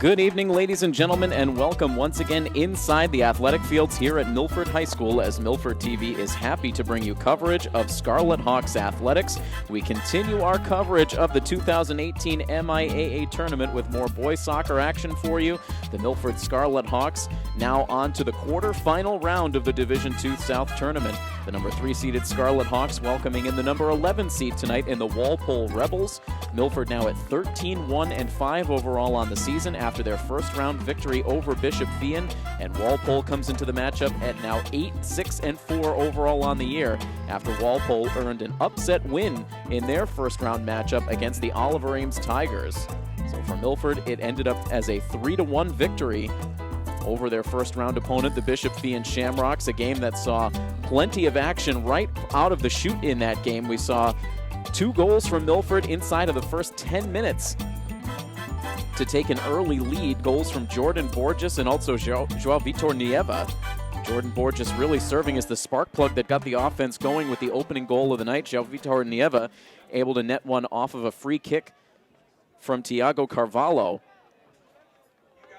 Good evening, ladies and gentlemen, and welcome once again inside the athletic fields here at Milford High School, as Milford TV is happy to bring you coverage of Scarlet Hawks athletics. We continue our coverage of the 2018 MIAA tournament with more boys soccer action for you. The Milford Scarlet Hawks now on to the quarterfinal round of the Division II South tournament. The number 3 seeded Scarlet Hawks welcoming in the number 11 seed tonight in the Walpole Rebels. Milford now at 13-1-5 overall on the season after their first round victory over Bishop Feehan, and Walpole comes into the matchup at now 8-6-4 overall on the year after Walpole earned an upset win in their first round matchup against the Oliver Ames Tigers. So for Milford, it ended up as a 3-1 victory over their first round opponent, the Bishop Feehan Shamrocks, a game that saw plenty of action right out of the chute in that game. We saw 2 goals from Milford inside of the first 10 minutes to take an early lead. Goals from Jordan Borges and also Joao Vitor Nieva. Jordan Borges really serving as the spark plug that got the offense going with the opening goal of the night. Joao Vitor Nieva able to net one off of a free kick from Tiago Carvalho.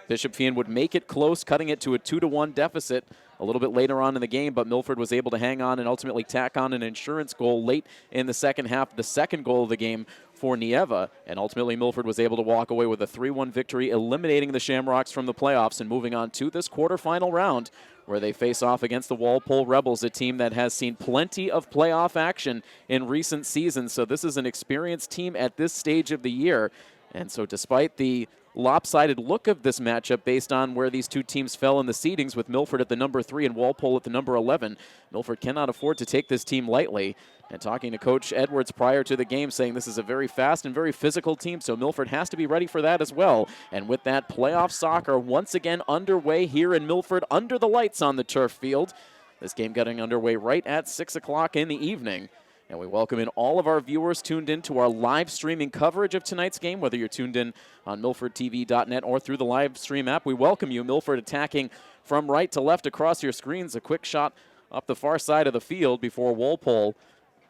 Bishop Feehan would make it close, cutting it to a 2-1 deficit a little bit later on in the game, but Milford was able to hang on and ultimately tack on an insurance goal late in the second half, the second goal of the game for Nieva, and ultimately Milford was able to walk away with a 3-1 victory, eliminating the Shamrocks from the playoffs and moving on to this quarterfinal round where they face off against the Walpole Rebels, a team that has seen plenty of playoff action in recent seasons. So this is an experienced team at this stage of the year, and so despite the lopsided look of this matchup based on where these two teams fell in the seedings, with Milford at the number 3 and Walpole at the number 11. Milford cannot afford to take this team lightly. And talking to Coach Edwards prior to the game, saying this is a very fast and very physical team, so Milford has to be ready for that as well. And with that, playoff soccer once again underway here in Milford under the lights on the turf field. This game getting underway right at 6 o'clock in the evening. And we welcome in all of our viewers tuned in to our live streaming coverage of tonight's game, whether you're tuned in on milfordtv.net or through the live stream app. We welcome you. Milford attacking from right to left across your screens. A quick shot up the far side of the field before Walpole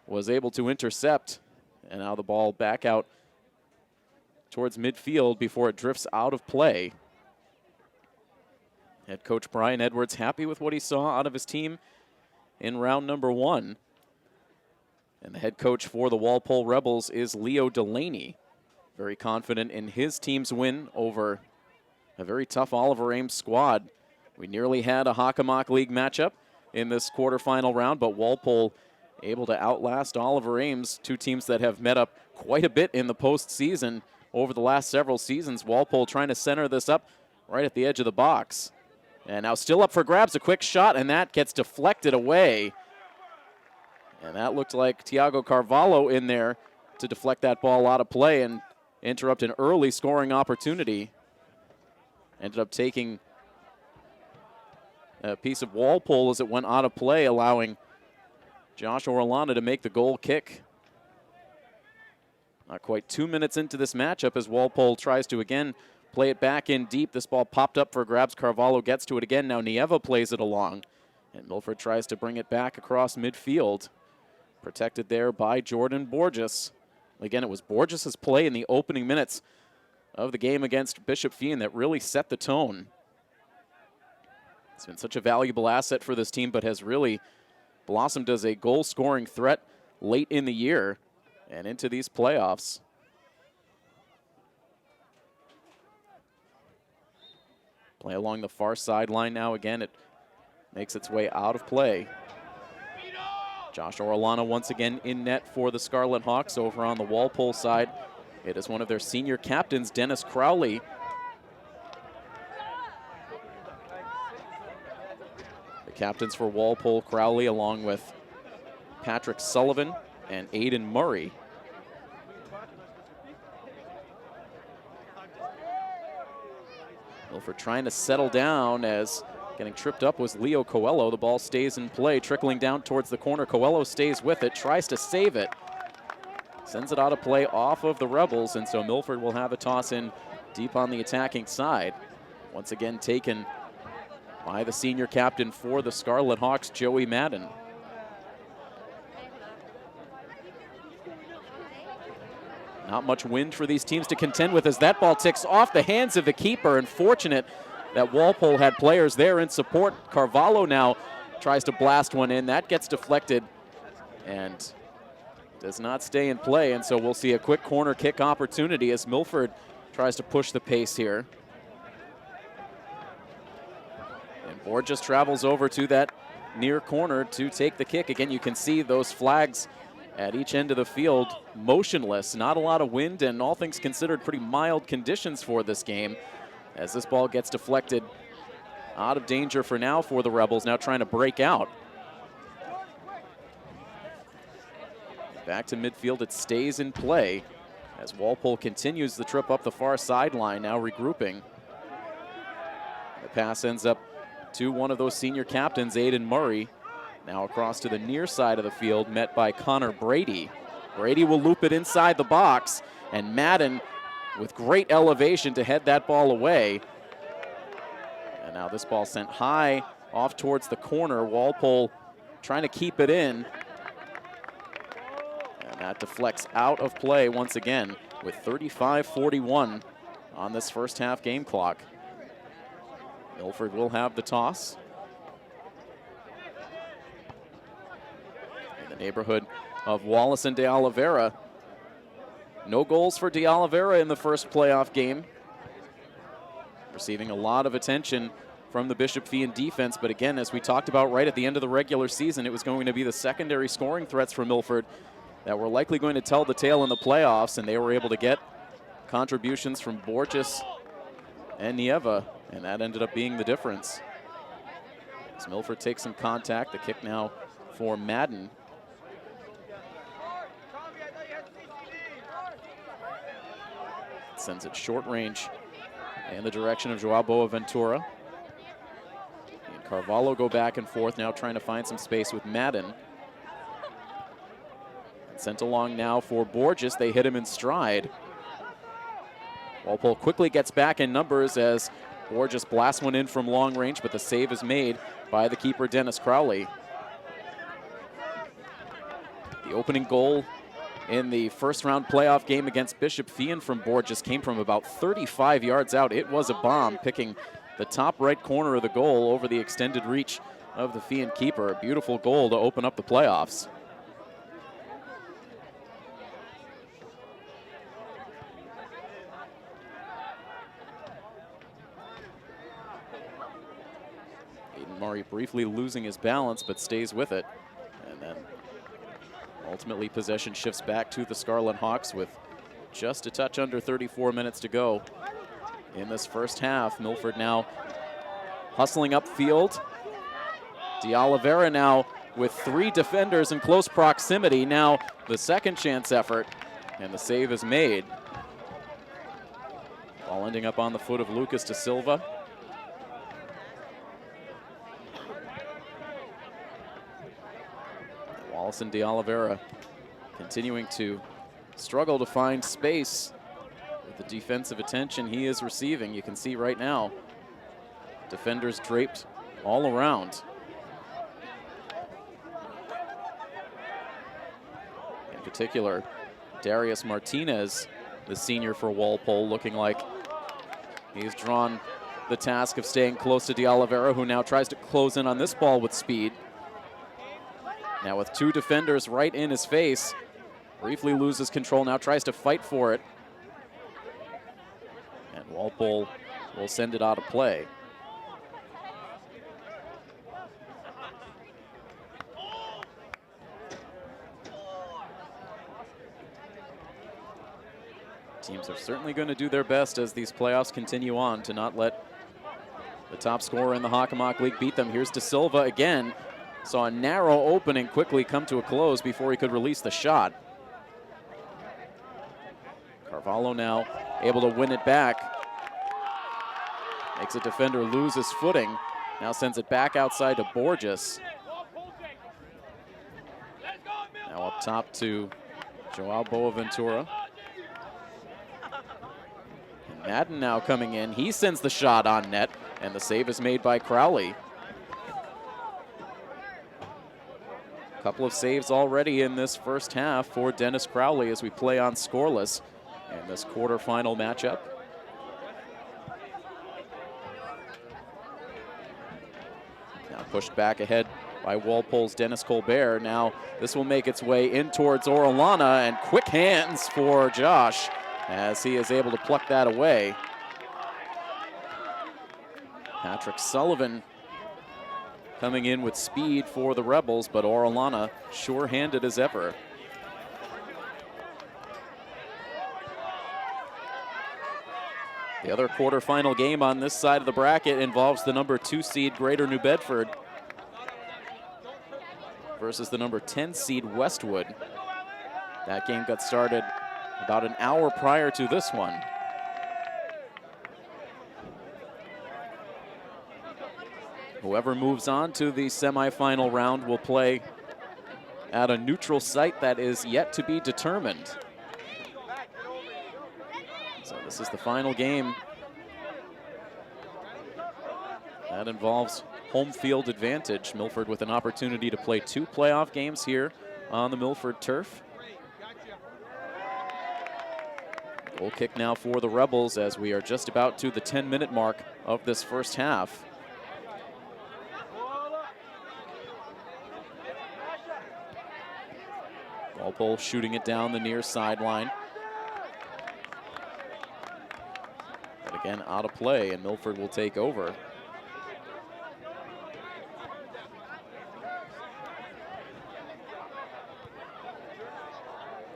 was able to intercept. And now the ball back out towards midfield before it drifts out of play. Head coach Brian Edwards happy with what he saw out of his team in round number 1. And the head coach for the Walpole Rebels is Leo Delaney. Very confident in his team's win over a very tough Oliver Ames squad. We nearly had a Hockomock League matchup in this quarterfinal round, but Walpole able to outlast Oliver Ames, two teams that have met up quite a bit in the postseason over the last several seasons. Walpole trying to center this up right at the edge of the box. And now still up for grabs, a quick shot, and that gets deflected away. And that looked like Tiago Carvalho in there to deflect that ball out of play and interrupt an early scoring opportunity. Ended up taking a piece of Walpole as it went out of play, allowing Josh Orlando to make the goal kick. Not quite 2 minutes into this matchup as Walpole tries to again play it back in deep. This ball popped up for grabs. Carvalho gets to it again. Now Nieva plays it along. And Milford tries to bring it back across midfield. Protected there by Jordan Borges. Again, it was Borges' play in the opening minutes of the game against Bishop Feehan that really set the tone. It's been such a valuable asset for this team, but has really blossomed as a goal-scoring threat late in the year and into these playoffs. Play along the far sideline now. Again, it makes its way out of play. Josh Orlando once again in net for the Scarlet Hawks. Over on the Walpole side, it is one of their senior captains, Dennis Crowley. The captains for Walpole, Crowley, along with Patrick Sullivan and Aiden Murray. Milford trying to settle down as getting tripped up was Leo Coelho. The ball stays in play, trickling down towards the corner. Coelho stays with it, tries to save it. Sends it out of play off of the Rebels, and so Milford will have a toss in deep on the attacking side. Once again taken by the senior captain for the Scarlet Hawks, Joey Madden. Not much wind for these teams to contend with as that ball ticks off the hands of the keeper. And fortunate that Walpole had players there in support. Carvalho now tries to blast one in. That gets deflected and does not stay in play. And so we'll see a quick corner kick opportunity as Milford tries to push the pace here. And Borges travels over to that near corner to take the kick. Again, you can see those flags at each end of the field motionless. Not a lot of wind and all things considered pretty mild conditions for this game as this ball gets deflected out of danger for now for the Rebels, now trying to break out. Back to midfield, it stays in play as Walpole continues the trip up the far sideline, now regrouping. The pass ends up to one of those senior captains, Aiden Murray. Now across to the near side of the field, met by Connor Brady. Brady will loop it inside the box, and Madden with great elevation to head that ball away. And now this ball sent high off towards the corner. Walpole trying to keep it in. And that deflects out of play once again with 35-41 on this first half game clock. Milford will have the toss. In the neighborhood of Wallace and De Oliveira. No goals for De Oliveira in the first playoff game. Receiving a lot of attention from the Bishop Feehan defense, but again, as we talked about right at the end of the regular season, it was going to be the secondary scoring threats for Milford that were likely going to tell the tale in the playoffs, and they were able to get contributions from Borges and Nieva, and that ended up being the difference. As Milford takes some contact, the kick now for Madden. Sends it short range in the direction of Joao Boaventura. And Carvalho go back and forth, now trying to find some space with Madden. Sent along now for Borges. They hit him in stride. Walpole quickly gets back in numbers as Borges blasts one in from long range, but the save is made by the keeper, Dennis Crowley. The opening goal in the first round playoff game against Bishop Feehan from Borges came from about 35 yards out. It was a bomb, picking the top right corner of the goal over the extended reach of the Feehan keeper. A beautiful goal to open up the playoffs. Aiden Murray briefly losing his balance, but stays with it. And then ultimately, possession shifts back to the Scarlet Hawks with just a touch under 34 minutes to go in this first half. Milford now hustling upfield. De Oliveira now with 3 defenders in close proximity. Now the second chance effort, and the save is made. Ball ending up on the foot of Lucas da Silva. Wallace and De Oliveira continuing to struggle to find space with the defensive attention he is receiving. You can see right now, defenders draped all around. In particular, Darius Martinez, the senior for Walpole, looking like he's drawn the task of staying close to De Oliveira, who now tries to close in on this ball with speed. Now with 2 defenders right in his face, briefly loses control, now tries to fight for it. And Walpole will send it out of play. Teams are certainly going to do their best as these playoffs continue on to not let the top scorer in the Hockomock League beat them. Here's Da Silva again. Saw a narrow opening quickly come to a close before he could release the shot. Carvalho now able to win it back. Makes a defender lose his footing. Now sends it back outside to Borges. Now up top to Joao Boaventura. And Madden now coming in. He sends the shot on net, and the save is made by Crowley. Couple of saves already in this first half for Dennis Crowley as we play on scoreless. in this quarterfinal matchup. Now pushed back ahead by Walpole's Dennis Colbert. Now this will make its way in towards Orellana, and quick hands for Josh as he is able to pluck that away. Patrick Sullivan coming in with speed for the Rebels, but Orellana sure-handed as ever. The other quarterfinal game on this side of the bracket involves the number 2 seed Greater New Bedford versus the number 10 seed Westwood. That game got started about an hour prior to this one. Whoever moves on to the semifinal round will play at a neutral site that is yet to be determined. So this is the final game. That involves home field advantage. Milford with an opportunity to play 2 playoff games here on the Milford turf. Goal kick now for the Rebels as we are just about to the 10-minute mark of this first half. Walpole shooting it down the near sideline. But again, out of play, and Milford will take over.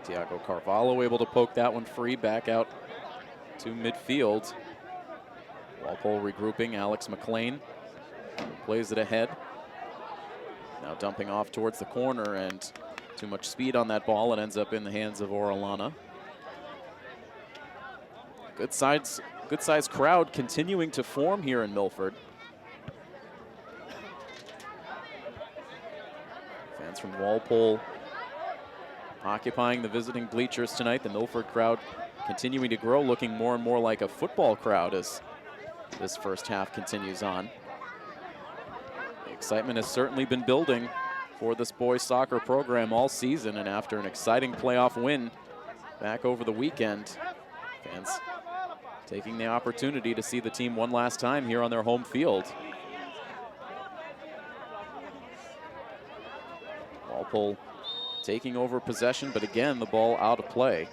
Tiago Carvalho able to poke that one free back out to midfield. Walpole regrouping. Alex McLean plays it ahead. Now dumping off towards the corner, and too much speed on that ball. It ends up in the hands of Orellana. Good size crowd continuing to form here in Milford. Fans from Walpole occupying the visiting bleachers tonight. The Milford crowd continuing to grow, looking more and more like a football crowd as this first half continues on. The excitement has certainly been building for this boys soccer program all season, and after an exciting playoff win back over the weekend, fans taking the opportunity to see the team one last time here on their home field. Walpole taking over possession, but again, the ball out of play.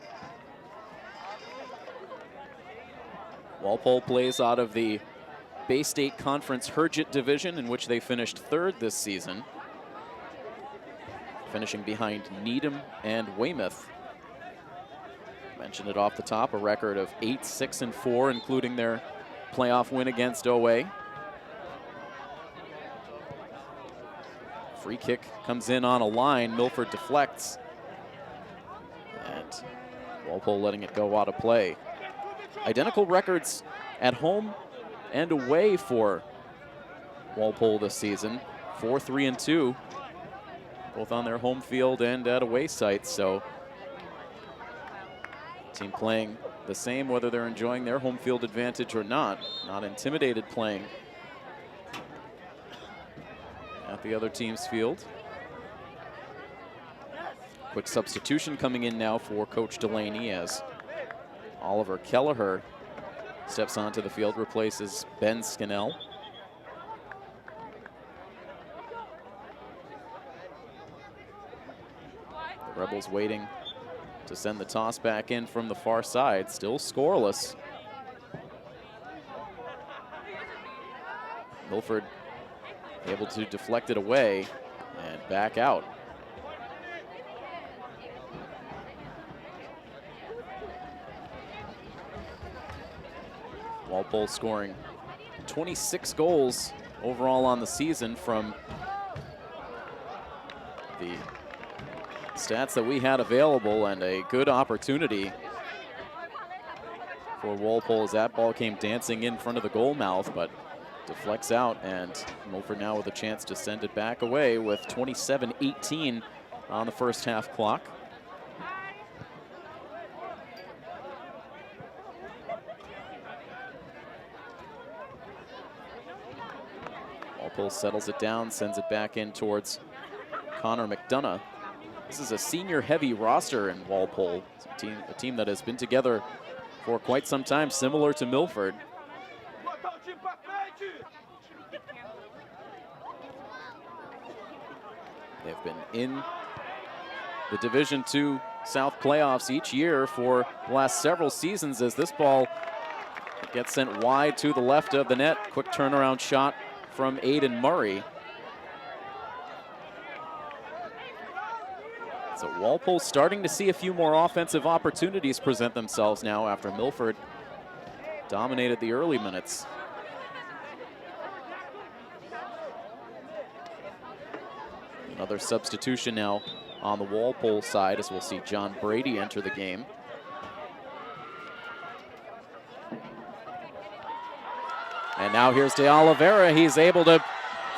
Walpole plays out of the Bay State Conference Herget Division, in which they finished 3rd this season, finishing behind Needham and Weymouth. Mentioned it off the top, a record of 8-6-4, including their playoff win against OA. Free kick comes in on a line. Milford deflects. And Walpole letting it go out of play. Identical records at home and away for Walpole this season. 4-3-2, both on their home field and at away sites. So team playing the same whether they're enjoying their home field advantage or not. Not intimidated playing at the other team's field. Quick substitution coming in now for Coach Delaney as Oliver Kelleher steps onto the field, replaces Ben Scannell. The Rebels waiting to send the toss back in from the far side, still scoreless. Milford able to deflect it away and back out. Walpole scoring 26 goals overall on the season from the stats that we had available, and a good opportunity for Walpole as that ball came dancing in front of the goal mouth, but deflects out, and Milford now with a chance to send it back away with 27-18 on the first half clock. Walpole settles it down, sends it back in towards Connor McDonough. This is a senior-heavy roster in Walpole. It's a team that has been together for quite some time, similar to Milford. They've been in the Division II South playoffs each year for the last several seasons, as this ball gets sent wide to the left of the net. Quick turnaround shot from Aiden Murray. So Walpole starting to see a few more offensive opportunities present themselves now after Milford dominated the early minutes. Another substitution now on the Walpole side, as we'll see John Brady enter the game. And now here's De Oliveira. He's able to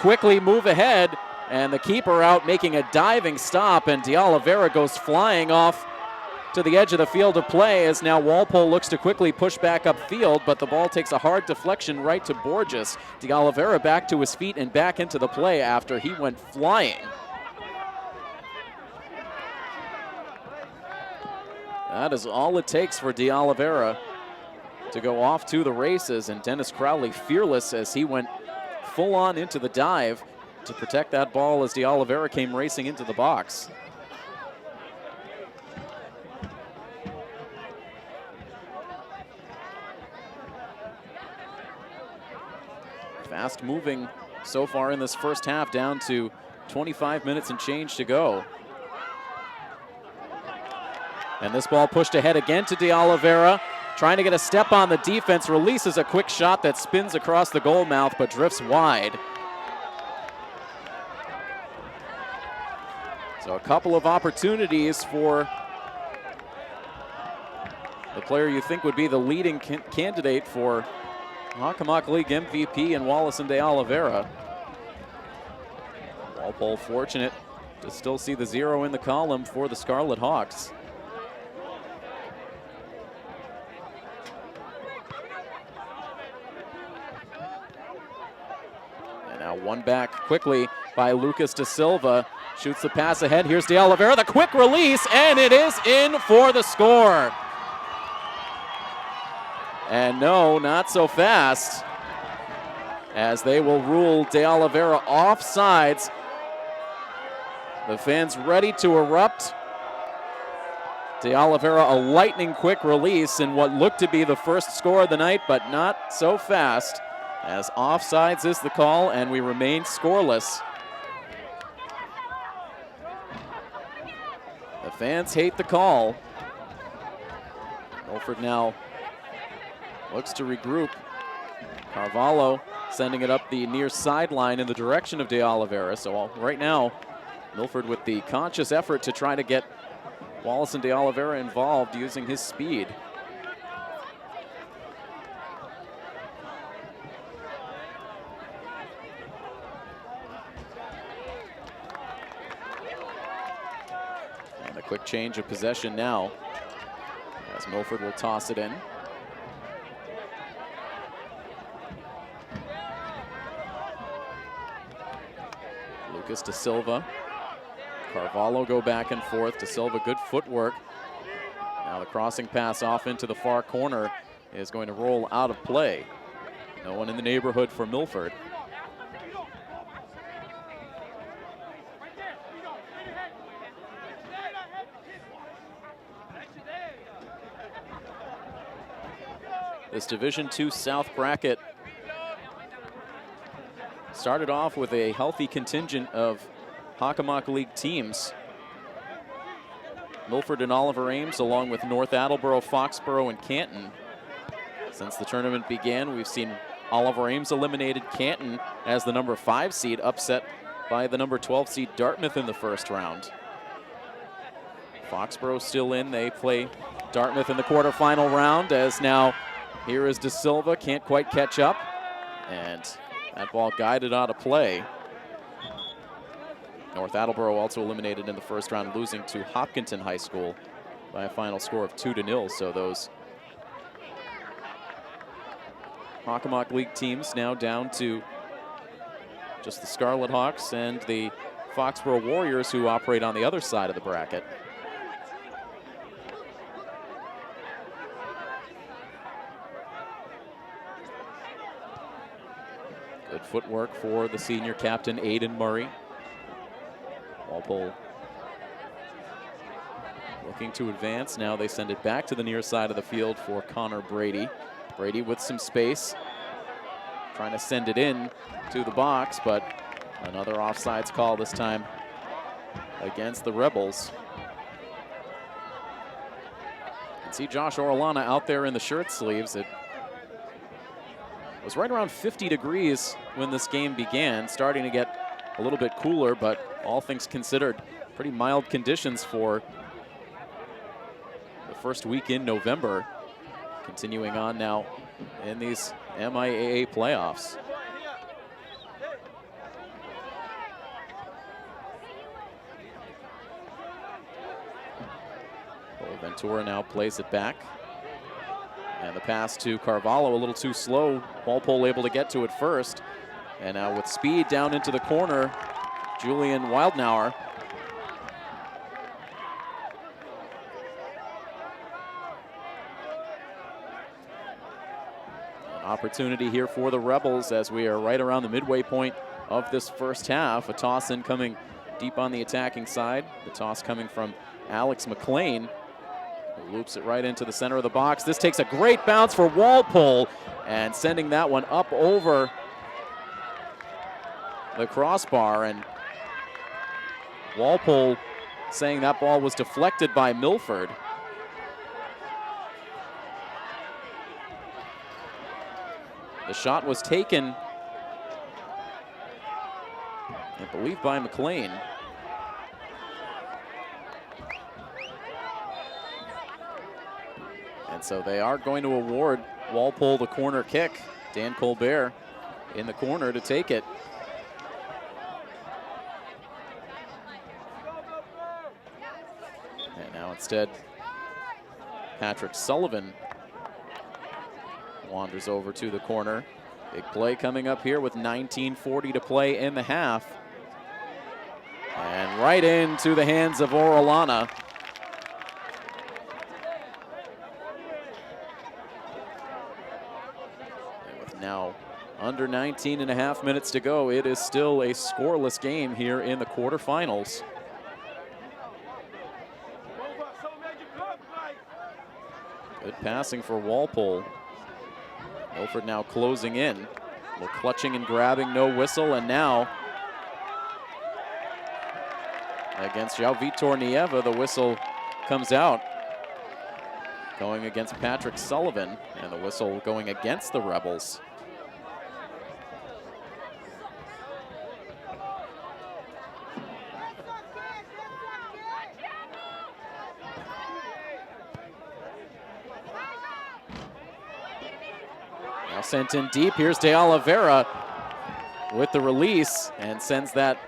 quickly move ahead, and the keeper out making a diving stop, and De Oliveira goes flying off to the edge of the field of play, as now Walpole looks to quickly push back upfield, but the ball takes a hard deflection right to Borges. De Oliveira back to his feet and back into the play after he went flying. That is all it takes for De Oliveira to go off to the races, and Dennis Crowley fearless as he went full on into the dive to protect that ball as De Oliveira came racing into the box. Fast moving so far in this first half, down to 25 minutes and change to go. And this ball pushed ahead again to De Oliveira, trying to get a step on the defense, releases a quick shot that spins across the goal mouth but drifts wide. So a couple of opportunities for the player you think would be the leading candidate for Hockomock League MVP in Wallace and De Oliveira. Walpole fortunate to still see the 0 in the column for the Scarlet Hawks. Now one back quickly by Lucas Da Silva. Shoots the pass ahead. Here's De Oliveira, the quick release, and it is in for the score. And no, not so fast, as they will rule De Oliveira offsides. The fans ready to erupt. De Oliveira, a lightning quick release in what looked to be the first score of the night, but not so fast, as offsides is the call, and we remain scoreless. The fans hate the call. Milford now looks to regroup. Carvalho sending it up the near sideline in the direction of De Oliveira. So right now, Milford with the conscious effort to try to get Wallace and De Oliveira involved using his speed. Quick change of possession now, as Milford will toss it in. Lucas Da Silva. Carvalho go back and forth. Da Silva, good footwork. Now the crossing pass off into the far corner is going to roll out of play. No one in the neighborhood for Milford. This Division II South bracket started off with a healthy contingent of Hockomock League teams. Milford and Oliver Ames, along with North Attleboro, Foxborough, and Canton. Since the tournament began, we've seen Oliver Ames eliminated Canton as the number 5 seed, upset by the number 12 seed Dartmouth in the first round. Foxborough still in. They play Dartmouth in the quarterfinal round, as now here is Da Silva, can't quite catch up, and that ball guided out of play. North Attleboro also eliminated in the first round, losing to Hopkinton High School by a final score of 2-0. So those Hockomock League teams now down to just the Scarlet Hawks and the Foxborough Warriors, who operate on the other side of the bracket. Good footwork for the senior captain, Aiden Murray. Walpole looking to advance. Now they send it back to the near side of the field for Connor Brady. Brady with some space, trying to send it in to the box, but another offsides call this time against the Rebels. You can see Josh Orellana out there in the shirt sleeves. It was right around 50 degrees when this game began, starting to get a little bit cooler, but all things considered, pretty mild conditions for the first week in November. Continuing on now in these MIAA playoffs. Ventura now plays it back. And the pass to Carvalho a little too slow. Walpole able to get to it first. And now with speed down into the corner, Julian Wildnauer. An opportunity here for the Rebels as we are right around the midway point of this first half. A toss in coming deep on the attacking side. The toss coming from Alex McLean, who loops it right into the center of the box. This takes a great bounce for Walpole and sending that one up over the crossbar. And Walpole saying that ball was deflected by Milford. The shot was taken, I believe, by McLean. And so they are going to award Walpole the corner kick. Dan Colbert in the corner to take it. And now instead, Patrick Sullivan wanders over to the corner. Big play coming up here with 19:40 to play in the half. And right into the hands of Orellana. Now, under 19 and a half minutes to go, it is still a scoreless game here in the quarterfinals. Good passing for Walpole. Milford now closing in. A little clutching and grabbing, no whistle, and now against João Vitor Nieva, the whistle comes out. Going against Patrick Sullivan, and the whistle going against the Rebels. Now sent in deep. Here's De Oliveira with the release and sends that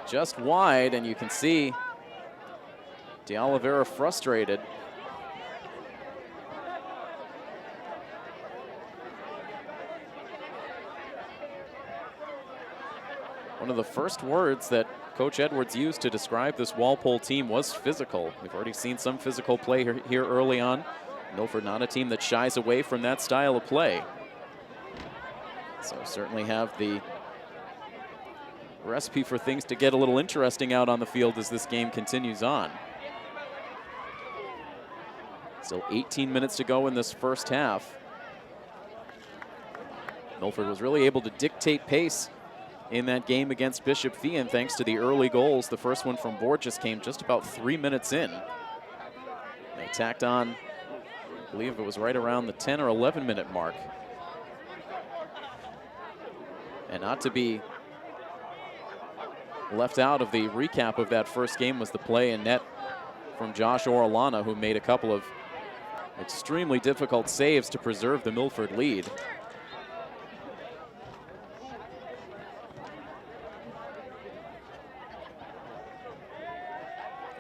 just wide, and you can see De Oliveira frustrated. One of the first words that Coach Edwards used to describe this Walpole team was physical. We've already seen some physical play here early on. Milford not a team that shies away from that style of play. So certainly have the recipe for things to get a little interesting out on the field as this game continues on. Still 18 minutes to go in this first half. Milford was really able to dictate pace in that game against Bishop Feehan thanks to the early goals. The first one from Borges came just about 3 minutes in. They tacked on, I believe it was right around the 10 or 11 minute mark. And not to be left out of the recap of that first game was the play in net from Josh Orellana, who made a couple of extremely difficult saves to preserve the Milford lead.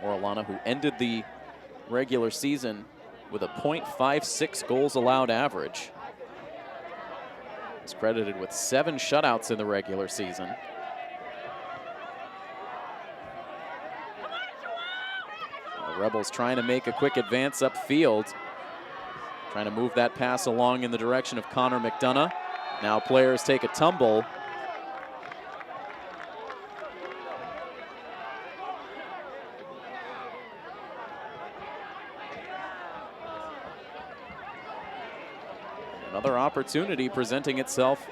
Orellana, who ended the regular season with a .56 goals allowed average. Is credited with 7 shutouts in the regular season. Rebels trying to make a quick advance upfield. Trying to move that pass along in the direction of Connor McDonough. Now players take a tumble. Another opportunity presenting itself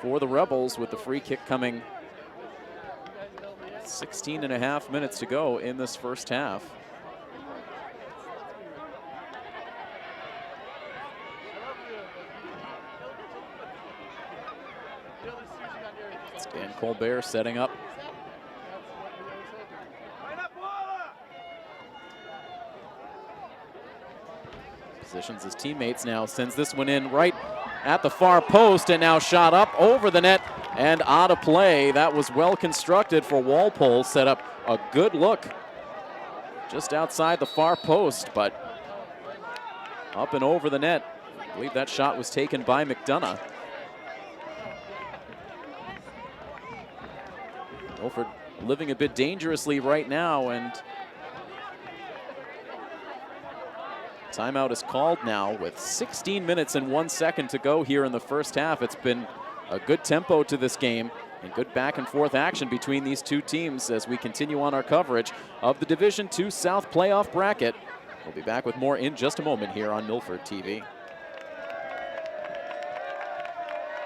for the Rebels with the free kick coming. 16.5 minutes to go in this first half. Dan Colbert setting up. Positions his teammates now, sends this one in right at the far post, and now shot up over the net and out of play. That was well constructed for Walpole, set up a good look just outside the far post, but up and over the net. I believe that shot was taken by McDonough. Milford living a bit dangerously right now, and timeout is called now with 16 minutes and 1 second to go here in the first half. It's been a good tempo to this game and good back and forth action between these two teams as we continue on our coverage of the Division II South playoff bracket. We'll be back with more in just a moment here on Milford TV.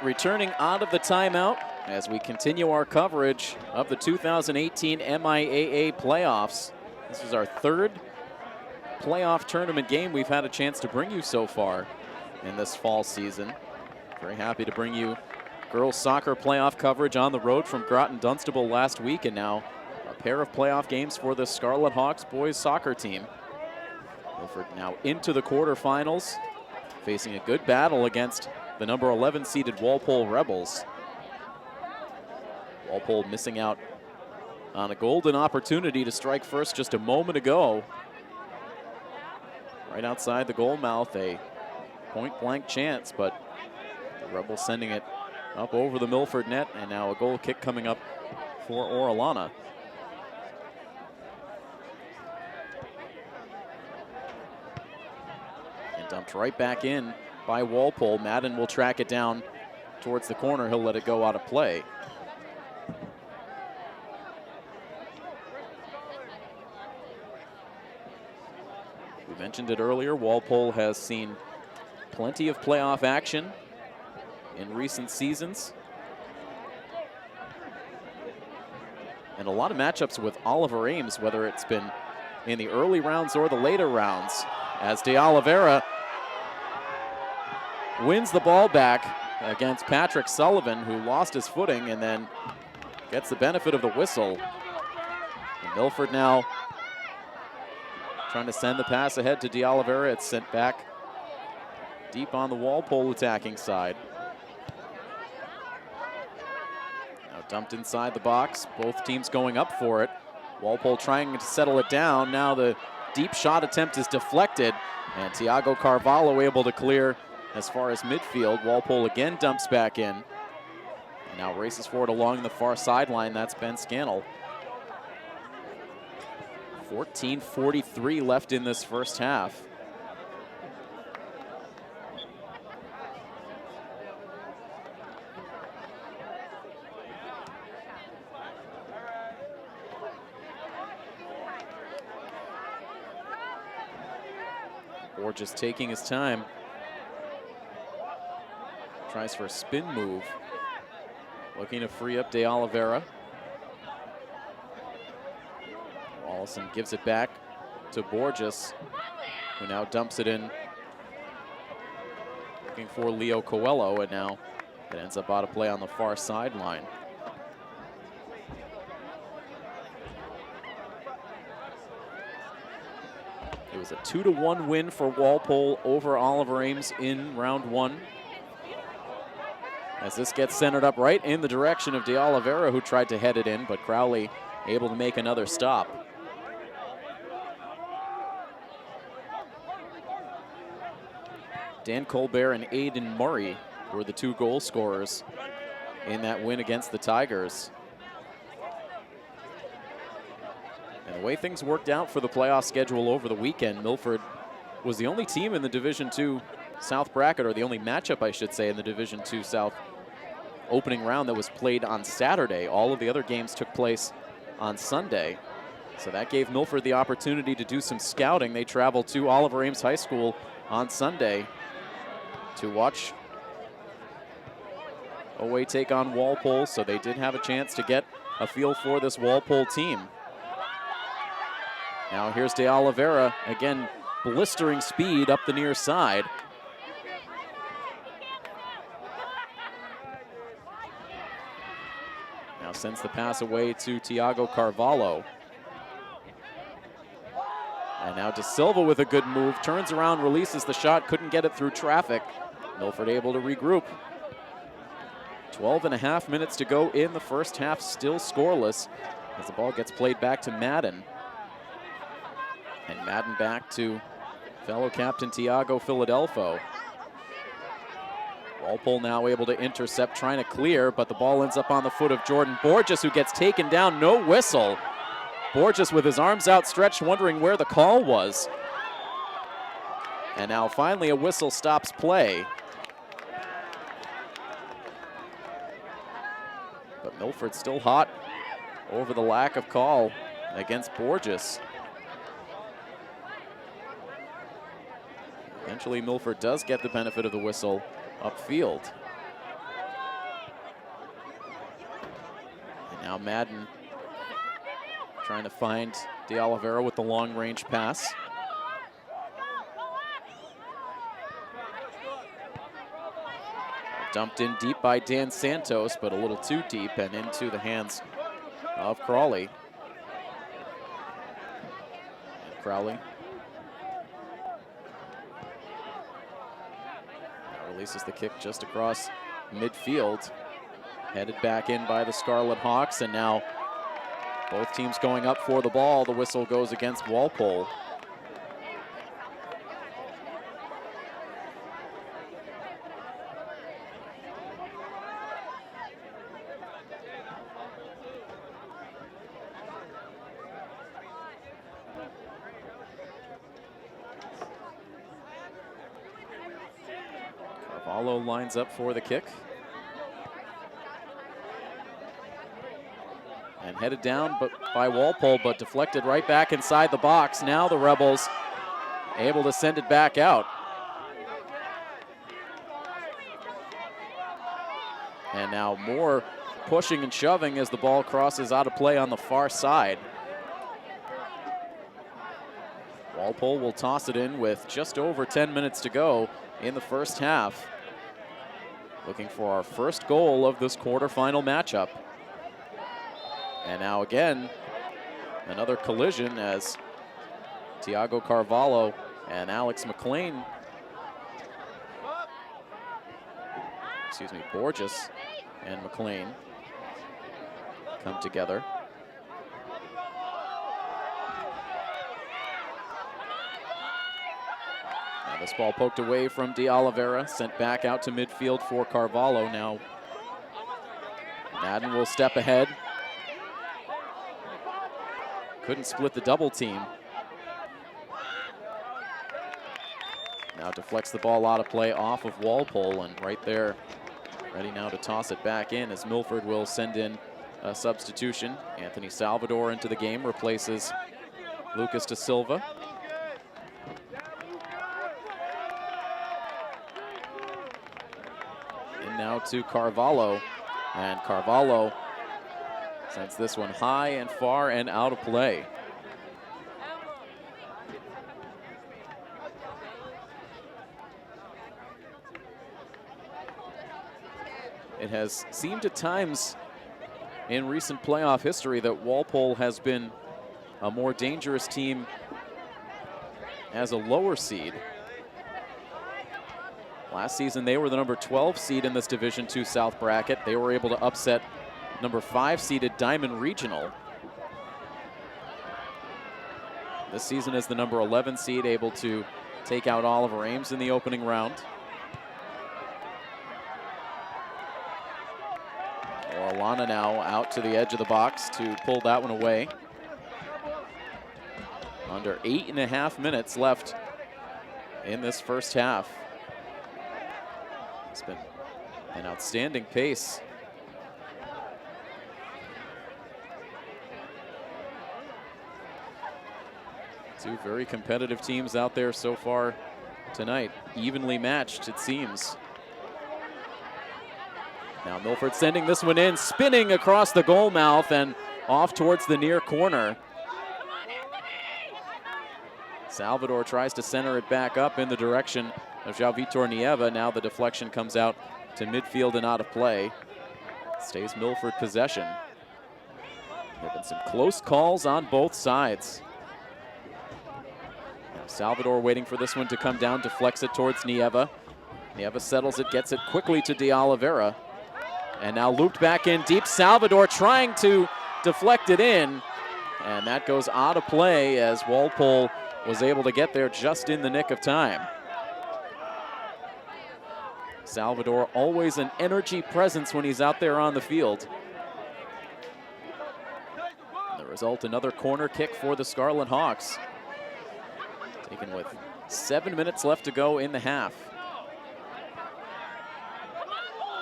Returning out of the timeout as we continue our coverage of the 2018 MIAA playoffs. This is our third playoff tournament game we've had a chance to bring you so far in this fall season. Very happy to bring you girls soccer playoff coverage on the road from Groton Dunstable last week, and now a pair of playoff games for the Scarlet Hawks boys soccer team. Milford now into the quarterfinals, facing a good battle against the number 11 seeded Walpole Rebels. Walpole missing out on a golden opportunity to strike first just a moment ago. Right outside the goal mouth, a point-blank chance, but the Rebels sending it up over the Milford net, and now a goal kick coming up for Orellana. And dumped right back in by Walpole. Madden will track it down towards the corner. He'll let it go out of play. We mentioned it earlier, Walpole has seen plenty of playoff action in recent seasons. And a lot of matchups with Oliver Ames, whether it's been in the early rounds or the later rounds, as De Oliveira wins the ball back against Patrick Sullivan, who lost his footing and then gets the benefit of the whistle. And Milford now trying to send the pass ahead to De Oliveira. It's sent back deep on the Walpole attacking side. Now dumped inside the box. Both teams going up for it. Walpole trying to settle it down. Now the deep shot attempt is deflected, and Tiago Carvalho able to clear as far as midfield. Walpole again dumps back in. And now races forward along the far sideline. That's Ben Scannell. 14:43 left in this first half. Or just taking his time. Tries for a spin move. Looking to free up De Oliveira. Allison gives it back to Borges, who now dumps it in. Looking for Leo Coelho, and now it ends up out of play on the far sideline. It was a 2-1 win for Walpole over Oliver Ames in round one. As this gets centered up right in the direction of De Oliveira, who tried to head it in, but Crowley able to make another stop. Dan Colbert and Aiden Murray were the two goal scorers in that win against the Tigers. And the way things worked out for the playoff schedule over the weekend, Milford was the only team in the Division II South bracket, or the only matchup, I should say, in the Division II South opening round that was played on Saturday. All of the other games took place on Sunday. So that gave Milford the opportunity to do some scouting. They traveled to Oliver Ames High School on Sunday to watch OA take on Walpole, so they did have a chance to get a feel for this Walpole team. Now here's De Oliveira, again, blistering speed up the near side. Now sends the pass away to Tiago Carvalho. And now De Silva with a good move, turns around, releases the shot, couldn't get it through traffic. Milford able to regroup. 12.5 minutes to go in the first half, still scoreless as the ball gets played back to Madden. And Madden back to fellow captain Tiago Philadelphia. Walpole now able to intercept, trying to clear, but the ball ends up on the foot of Jordan Borges, who gets taken down, no whistle. Borges with his arms outstretched, wondering where the call was. And now finally a whistle stops play. But Milford still hot over the lack of call against Borges. Eventually Milford does get the benefit of the whistle upfield. And now Madden trying to find De Oliveira with the long-range pass. Dumped in deep by Dan Santos, but a little too deep and into the hands of Crawley. And Crowley releases the kick just across midfield. Headed back in by the Scarlet Hawks, and now both teams going up for the ball. The whistle goes against Walpole. Carvalho lines up for the kick. And headed down by Walpole, but deflected right back inside the box. Now the Rebels able to send it back out. And now more pushing and shoving as the ball crosses out of play on the far side. Walpole will toss it in with just over 10 minutes to go in the first half. Looking for our first goal of this quarterfinal matchup. And now again, another collision as Tiago Carvalho and Alex McLean, Borges and McLean come together. Now this ball poked away from De Oliveira, sent back out to midfield for Carvalho. Now Madden will step ahead. Couldn't split the double team. Now deflects the ball out of play off of Walpole, and right there, ready now to toss it back in as Milford will send in a substitution. Anthony Salvador into the game, replaces Lucas De Silva. And now to Carvalho, and Carvalho sends this one high and far and out of play. It has seemed at times in recent playoff history that Walpole has been a more dangerous team as a lower seed. Last season, they were the number 12 seed in this Division II South bracket. They were able to upset number 5 seeded Diamond Regional. This season is the number 11 seed, able to take out Oliver Ames in the opening round. Orellana now out to the edge of the box to pull that one away. Under 8.5 minutes left in this first half. It's been an outstanding pace. Two very competitive teams out there so far tonight. Evenly matched, it seems. Now Milford sending this one in, spinning across the goal mouth and off towards the near corner. Salvador tries to center it back up in the direction of João Vitor Nieva. Now the deflection comes out to midfield and out of play. Stays Milford possession. There have been some close calls on both sides. Now Salvador waiting for this one to come down, deflects it towards Nieva. Nieva settles it, gets it quickly to De Oliveira. And now looped back in deep. Salvador trying to deflect it in. And that goes out of play as Walpole was able to get there just in the nick of time. Salvador always an energy presence when he's out there on the field. The result, another corner kick for the Scarlet Hawks. Taken with 7 minutes left to go in the half.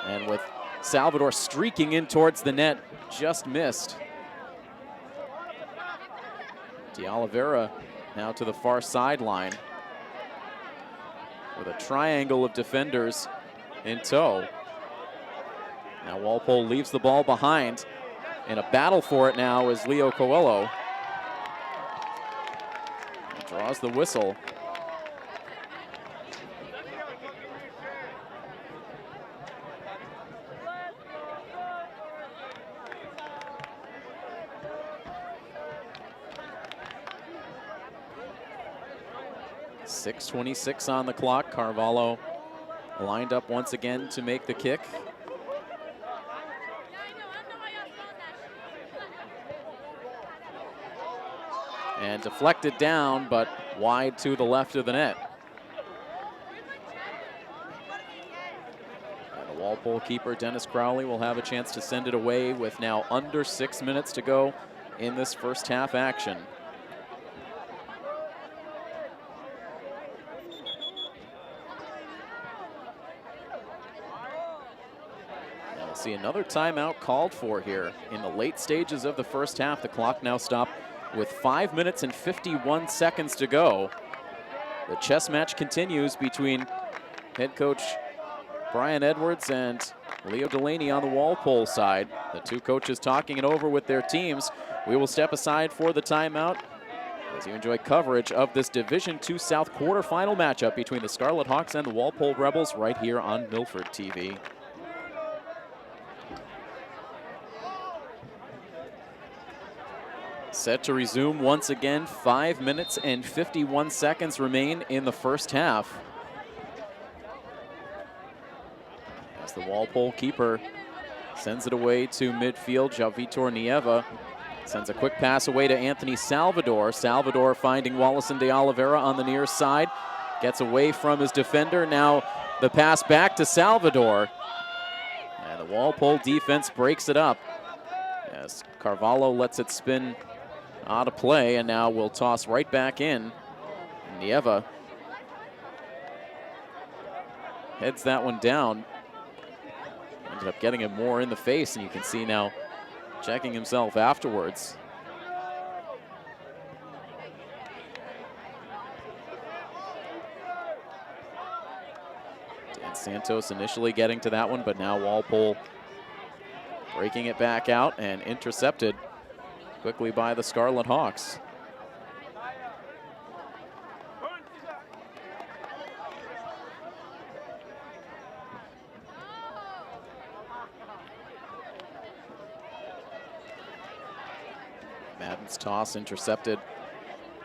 And with Salvador streaking in towards the net, just missed. De Oliveira now to the far sideline with a triangle of defenders in tow. Now Walpole leaves the ball behind. In a battle for it now is Leo Coelho. He draws the whistle. .6:26 on the clock. Carvalho lined up once again to make the kick. And deflected down, but wide to the left of the net. And the Walpole keeper, Dennis Crowley, will have a chance to send it away with now under 6 minutes to go in this first half action. See another timeout called for here in the late stages of the first half. The clock now stopped with 5 minutes and 51 seconds to go. The chess match continues between head coach Brian Edwards and Leo Delaney on the Walpole side. The two coaches talking it over with their teams. We will step aside for the timeout as you enjoy coverage of this Division II South quarterfinal matchup between the Scarlet Hawks and the Walpole Rebels right here on Milford TV. Set to resume once again. 5 minutes and 51 seconds remain in the first half. As the Walpole keeper sends it away to midfield, João Vitor Nieva sends a quick pass away to Anthony Salvador. Salvador finding Wallison De Oliveira on the near side. Gets away from his defender. Now the pass back to Salvador. And the Walpole defense breaks it up as Carvalho lets it spin out of play, and now we'll toss right back in. Nieva heads that one down. Ended up getting him more in the face, and you can see now checking himself afterwards. Dan Santos initially getting to that one, but now Walpole breaking it back out and intercepted quickly by the Scarlet Hawks. Madden's toss intercepted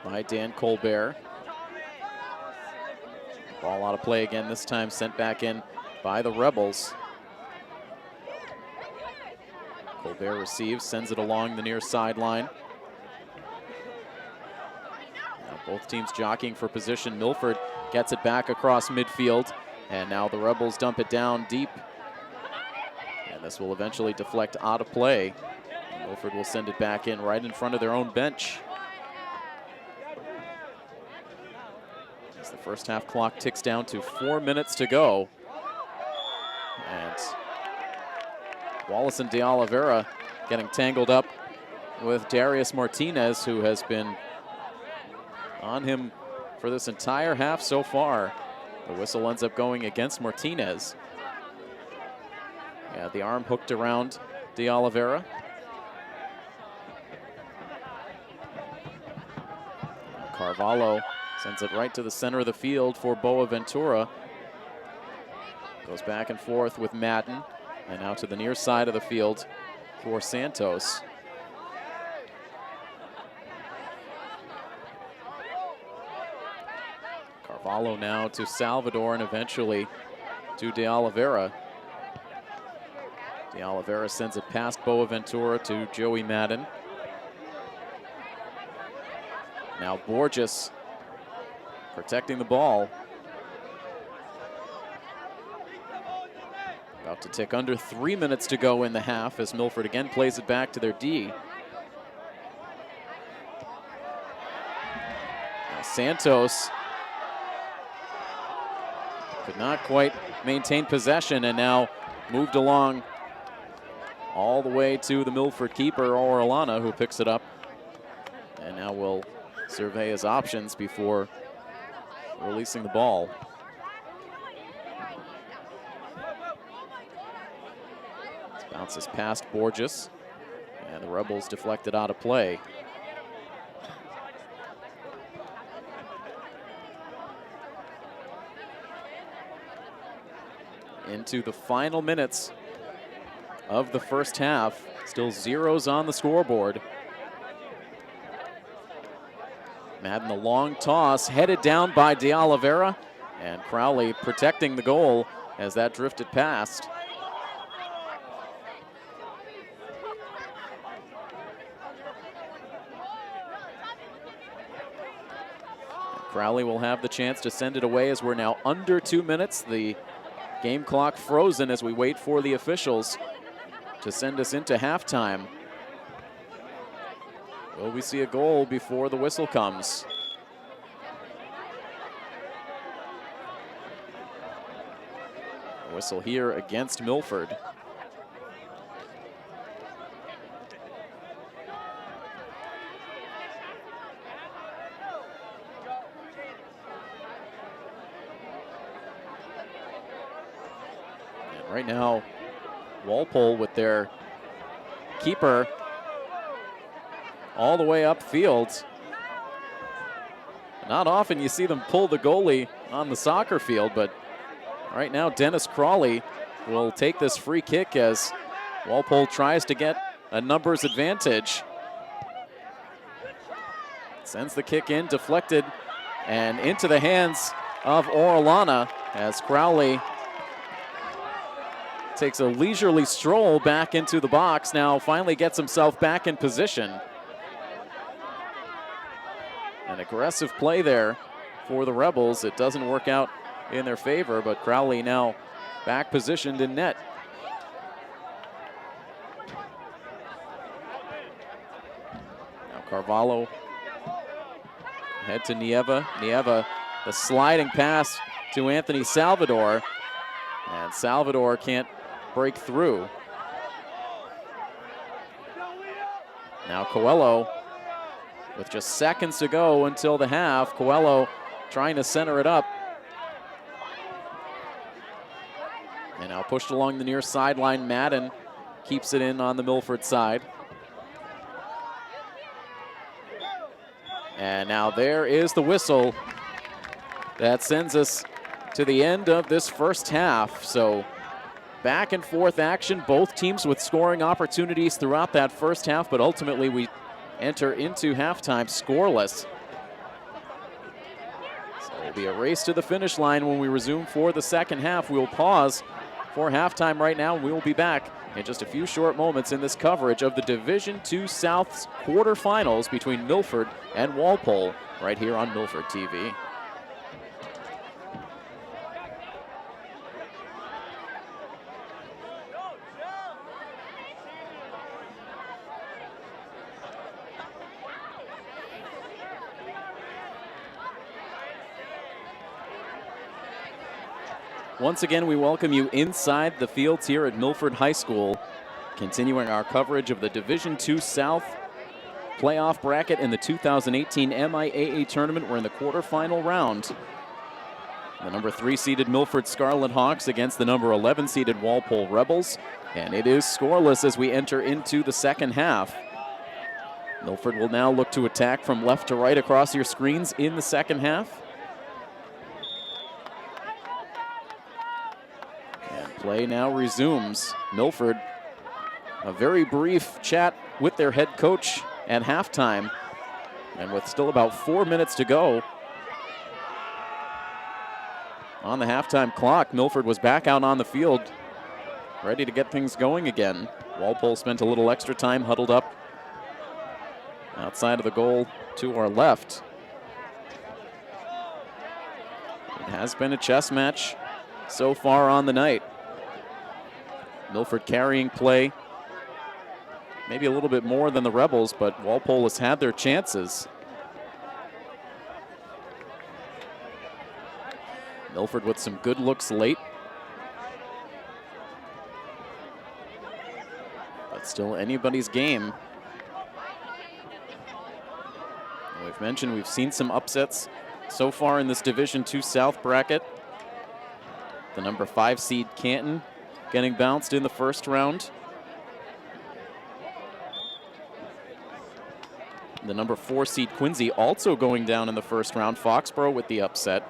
by Dan Colbert. Ball out of play again, this time sent back in by the Rebels. Colbert receives, sends it along the near sideline. Now both teams jockeying for position. Milford gets it back across midfield, and now the Rebels dump it down deep. And this will eventually deflect out of play. Milford will send it back in right in front of their own bench. First half clock ticks down to 4 minutes to go. And Wallace and De Oliveira getting tangled up with Darius Martinez, who has been on him for this entire half so far. The whistle ends up going against Martinez. Yeah, the arm hooked around De Oliveira. Carvalho sends it right to the center of the field for Boaventura. Goes back and forth with Madden, and now to the near side of the field for Santos. Carvalho now to Salvador, and eventually to De Oliveira. De Oliveira sends it past Boaventura to Joey Madden. Now Borges protecting the ball. About to tick under 3 minutes to go in the half as Milford again plays it back to their D. Now Santos could not quite maintain possession and now moved along all the way to the Milford keeper, Orellana, who picks it up and now will survey his options before releasing the ball. This bounces past Borges, and the Rebels deflected out of play. Into the final minutes of the first half. Still zeros on the scoreboard. Madden, the long toss, headed down by De Oliveira, and Crowley protecting the goal as that drifted past. Crowley will have the chance to send it away as we're now under 2 minutes. The game clock frozen as we wait for the officials to send us into halftime. Will we see a goal before the whistle comes? Whistle here against Milford. And right now, Walpole with their keeper all the way upfield. Not often you see them pull the goalie on the soccer field, but right now Dennis Crawley will take this free kick as Walpole tries to get a numbers advantage. Sends the kick in, deflected, and into the hands of Orellana as Crowley takes a leisurely stroll back into the box, now finally gets himself back in position. An aggressive play there for the Rebels. It doesn't work out in their favor, but Crowley now back positioned in net. Now Carvalho head to Nieva. Nieva, the sliding pass to Anthony Salvador, and Salvador can't break through. Now Coelho, with just seconds to go until the half. Coelho trying to center it up. And now pushed along the near sideline. Madden keeps it in on the Milford side. And now there is the whistle that sends us to the end of this first half. So back and forth action, both teams with scoring opportunities throughout that first half, but ultimately we enter into halftime scoreless. So it'll be a race to the finish line when we resume for the second half. We'll pause for halftime right now, and we will be back in just a few short moments in this coverage of the Division II South's quarterfinals between Milford and Walpole right here on Milford TV. Once again, we welcome you inside the fields here at Milford High School, continuing our coverage of the Division II South playoff bracket in the 2018 MIAA tournament. We're in the quarterfinal round. The number 3 seeded Milford Scarlet Hawks against the number 11 seeded Walpole Rebels. And it is scoreless as we enter into the second half. Milford will now look to attack from left to right across your screens in the second half. And play now resumes. Milford, a very brief chat with their head coach at halftime. And with still about 4 minutes to go on the halftime clock, Milford was back out on the field, ready to get things going again. Walpole spent a little extra time huddled up outside of the goal to our left. It has been a chess match so far on the night. Milford carrying play, maybe a little bit more than the Rebels, but Walpole has had their chances. Milford with some good looks late. But still anybody's game. We've mentioned we've seen some upsets so far in this Division II South bracket. The number 5 seed Canton getting bounced in the first round. The number 4 seed Quincy also going down in the first round. Foxborough with the upset.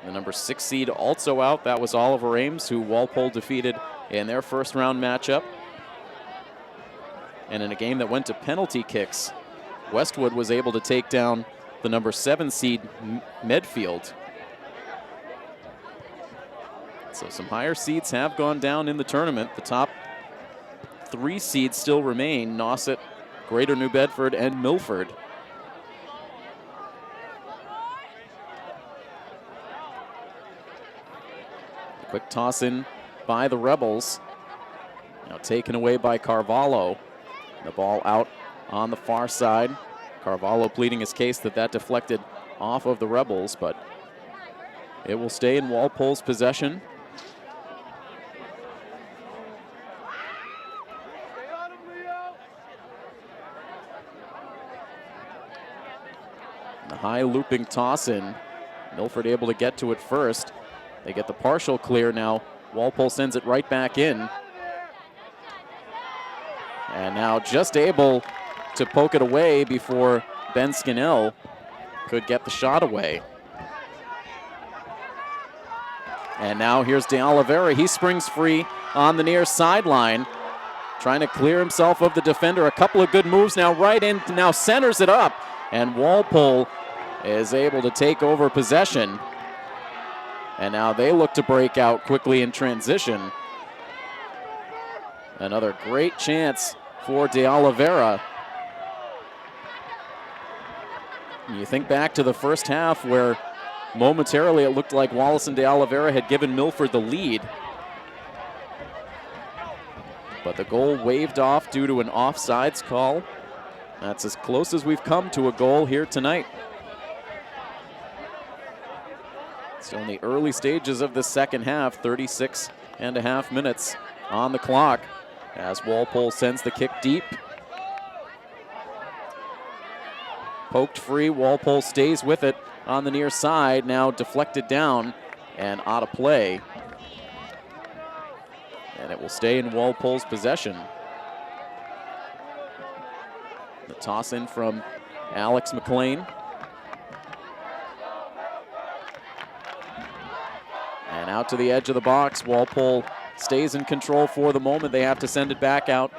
The number 6 seed also out. That was Oliver Ames, who Walpole defeated in their first round matchup. And in a game that went to penalty kicks, Westwood was able to take down the number 7 seed Medfield. So some higher seeds have gone down in the tournament. The top 3 seeds still remain: Nauset, Greater New Bedford, and Milford. Quick toss in by the Rebels. Now taken away by Carvalho. The ball out on the far side. Carvalho pleading his case that deflected off of the Rebels, but it will stay in Walpole's possession. The high looping toss in. Milford able to get to it first. They get the partial clear now. Walpole sends it right back in. And now just able to poke it away before Ben Skinnell could get the shot away. And now here's De Oliveira. He springs free on the near sideline, trying to clear himself of the defender. A couple of good moves now right in, now centers it up. And Walpole is able to take over possession. And now they look to break out quickly in transition. Another great chance for De Oliveira. You think back to the first half where momentarily it looked like Wallace and De Oliveira had given Milford the lead. But the goal waved off due to an offsides call. That's as close as we've come to a goal here tonight. Still in the early stages of the second half, 36.5 minutes on the clock as Walpole sends the kick deep. Poked free, Walpole stays with it on the near side, now deflected down and out of play. And it will stay in Walpole's possession. The toss in from Alex McLean. And out to the edge of the box. Walpole stays in control for the moment. They have to send it back out,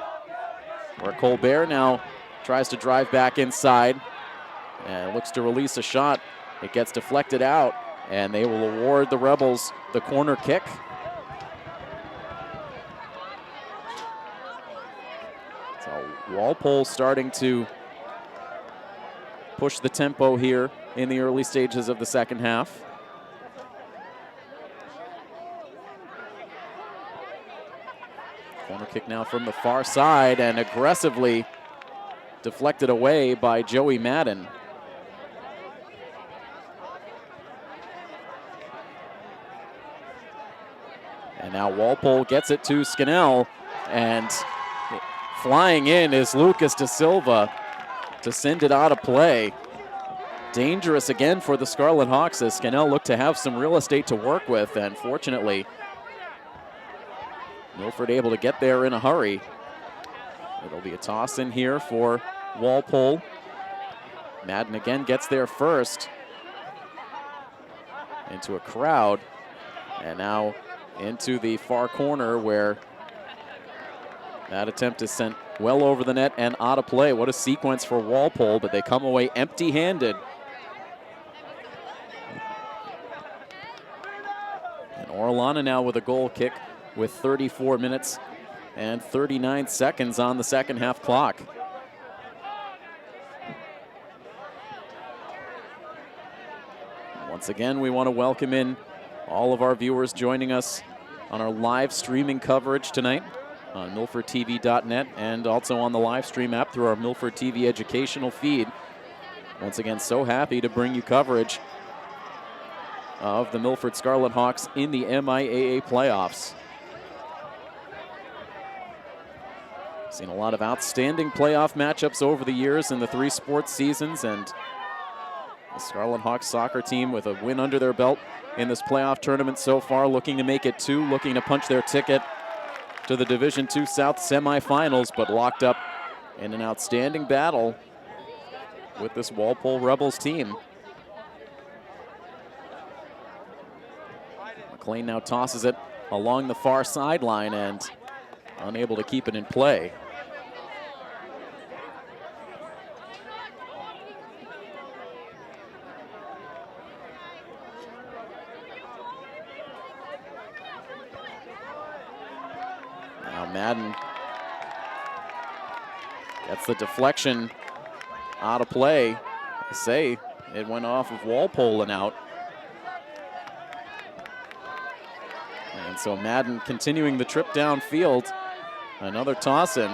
where Colbert now tries to drive back inside and looks to release a shot. It gets deflected out, and they will award the Rebels the corner kick. So Walpole starting to push the tempo here in the early stages of the second half. Corner kick now from the far side, and aggressively deflected away by Joey Madden. And now Walpole gets it to Scannell, and flying in is Lucas Da Silva to send it out of play. Dangerous again for the Scarlet Hawks as Scannell looked to have some real estate to work with, and fortunately, Milford able to get there in a hurry. It'll be a toss in here for Walpole. Madden again gets there first into a crowd, and now into the far corner where that attempt is sent well over the net and out of play. What a sequence for Walpole, but they come away empty-handed. And Orellana now with a goal kick with 34 minutes and 39 seconds on the second half clock. Once again, we want to welcome in all of our viewers joining us on our live streaming coverage tonight on MilfordTV.net and also on the live stream app through our Milford TV educational feed. Once again, so happy to bring you coverage of the Milford Scarlet Hawks in the MIAA playoffs. Seen a lot of outstanding playoff matchups over the years in the 3 sports seasons, and the Scarlet Hawks soccer team with a win under their belt in this playoff tournament so far, looking to make it 2, looking to punch their ticket to the Division II South semifinals, but locked up in an outstanding battle with this Walpole Rebels team. McLean now tosses it along the far sideline and unable to keep it in play. Madden gets the deflection out of play. I say it went off of Walpole and out. And so Madden continuing the trip downfield. Another toss in.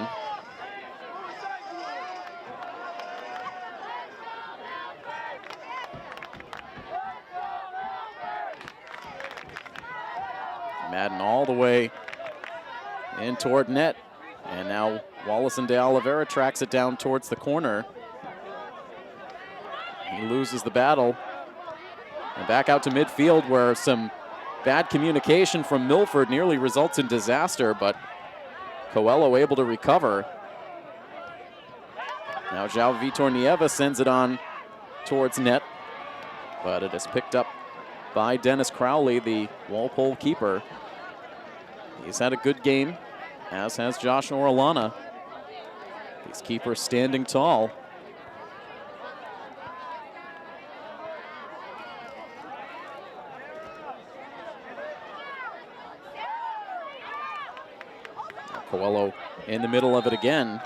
Madden all the way in toward net, and now Wallison de Oliveira tracks it down towards the corner. He loses the battle, and back out to midfield where some bad communication from Milford nearly results in disaster, but Coelho able to recover. Now João Vitor Nieva sends it on towards net, but it is picked up by Dennis Crowley, the Walpole keeper. He's had a good game, as has Josh Orellana. These keepers standing tall. Coelho in the middle of it again.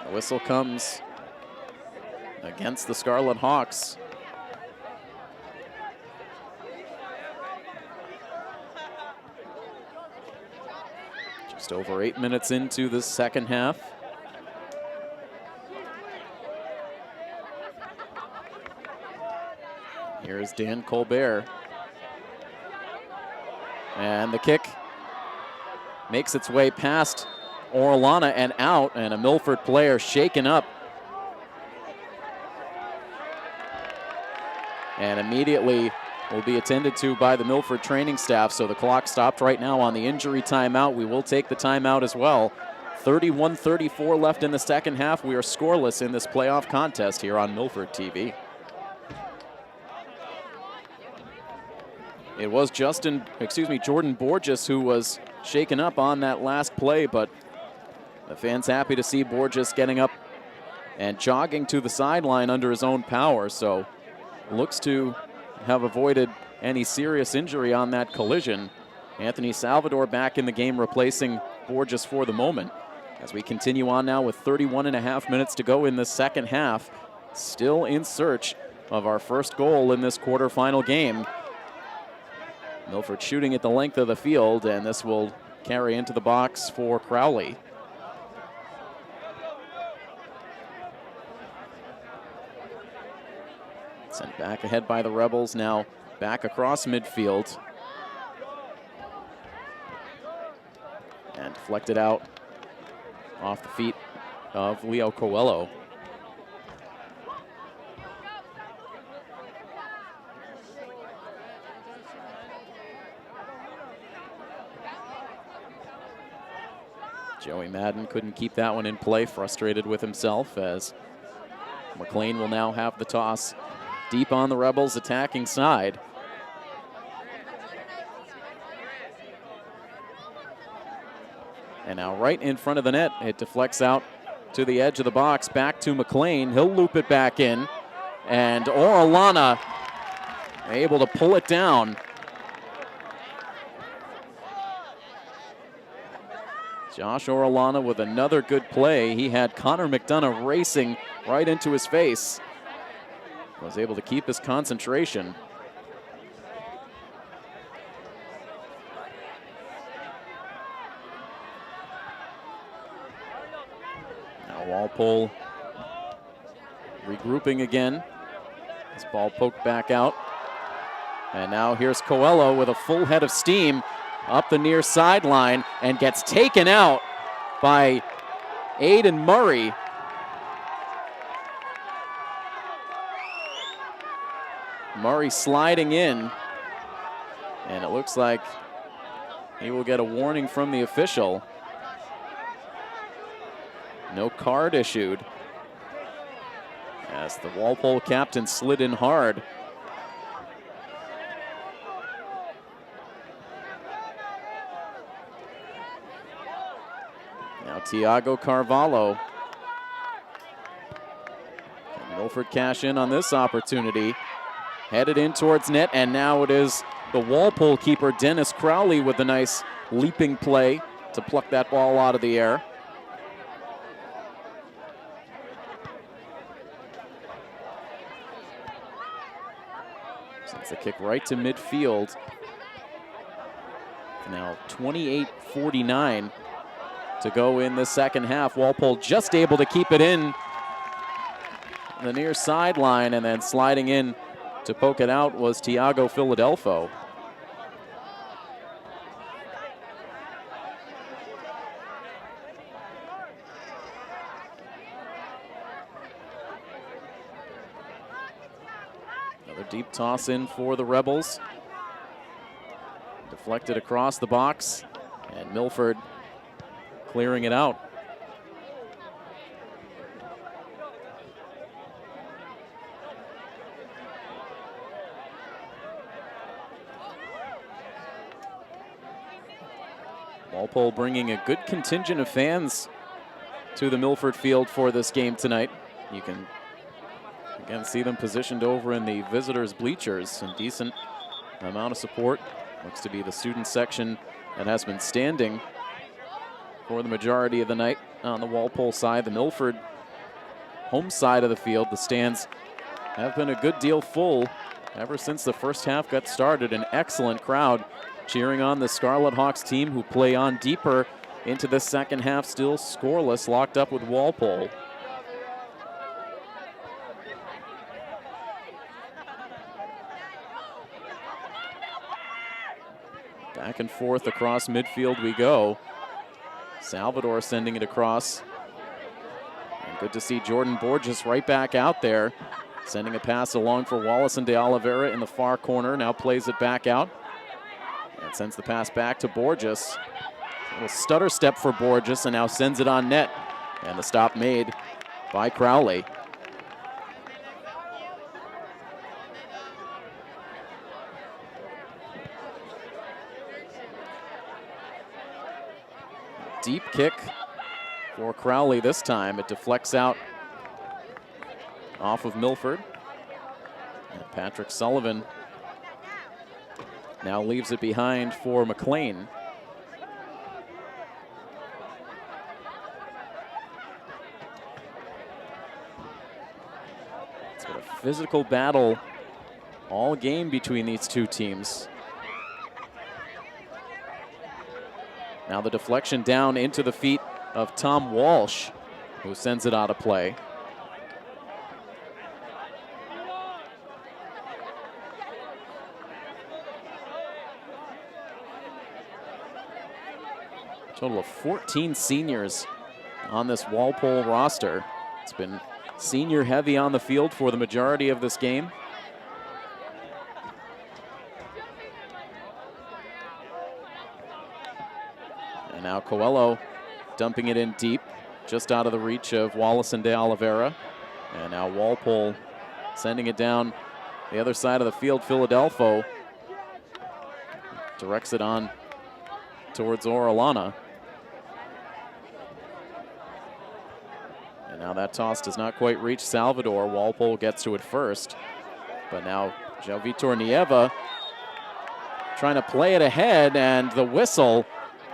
The whistle comes against the Scarlet Hawks. Just over 8 minutes into the second half. Here's Dan Colbert. And the kick makes its way past Orellana and out, and a Milford player shaken up. And immediately will be attended to by the Milford training staff. So the clock stopped right now on the injury timeout. We will take the timeout as well. 31-34 left in the second half. We are scoreless in this playoff contest here on Milford TV. It was Jordan Borges who was shaken up on that last play, but the fans happy to see Borges getting up and jogging to the sideline under his own power. So looks to have avoided any serious injury on that collision. Anthony Salvador back in the game, replacing Borges for the moment. As we continue on now with 31.5 minutes to go in the second half, still in search of our first goal in this quarterfinal game. Milford shooting at the length of the field, and this will carry into the box for Crowley. Sent back ahead by the Rebels. Now back across midfield. And deflected out off the feet of Leo Coelho. Joey Madden couldn't keep that one in play, frustrated with himself, as McLean will now have the toss deep on the Rebels' attacking side. And now right in front of the net, it deflects out to the edge of the box, back to McLean. He'll loop it back in, and Orellana able to pull it down. Josh Orellana with another good play. He had Connor McDonough racing right into his face. Was able to keep his concentration. Now Walpole regrouping again. This ball poked back out. And now here's Coelho with a full head of steam up the near sideline and gets taken out by Aiden Murray. Murray sliding in, and it looks like he will get a warning from the official. No card issued, as the Walpole captain slid in hard. Now Tiago Carvalho. Can Milford cash in on this opportunity? Headed in towards net, and now it is the Walpole keeper, Dennis Crowley, with a nice leaping play to pluck that ball out of the air. Sends the kick right to midfield. Now 28-49 to go in the second half. Walpole just able to keep it in the near sideline, and then sliding in to poke it out was Tiago Philadelphio. Another deep toss in for the Rebels. Deflected across the box, and Milford clearing it out. Walpole bringing a good contingent of fans to the Milford field for this game tonight. You can again see them positioned over in the visitors' bleachers. Some decent amount of support. Looks to be the student section that has been standing for the majority of the night on the Walpole side. The Milford home side of the field, the stands have been a good deal full ever since the first half got started. An excellent crowd cheering on the Scarlet Hawks team, who play on deeper into the second half, still scoreless, locked up with Walpole. Back and forth across midfield we go. Salvador sending it across. And good to see Jordan Borges right back out there, sending a pass along for Wallace and De Oliveira in the far corner. Now plays it back out and sends the pass back to Borges. A little stutter step for Borges, and now sends it on net. And the stop made by Crowley. Deep kick for Crowley this time. It deflects out off of Milford. And Patrick Sullivan now leaves it behind for McLean. It's been a physical battle all game between these two teams. Now the deflection down into the feet of Tom Walsh, who sends it out of play. Total of 14 seniors on this Walpole roster. It's been senior heavy on the field for the majority of this game. And now Coelho dumping it in deep, just out of the reach of Wallace and De Oliveira. And now Walpole sending it down the other side of the field. Philadelphia directs it on towards Orellana. And now that toss does not quite reach Salvador. Walpole gets to it first. But now João-Vitor Nieva trying to play it ahead, and the whistle.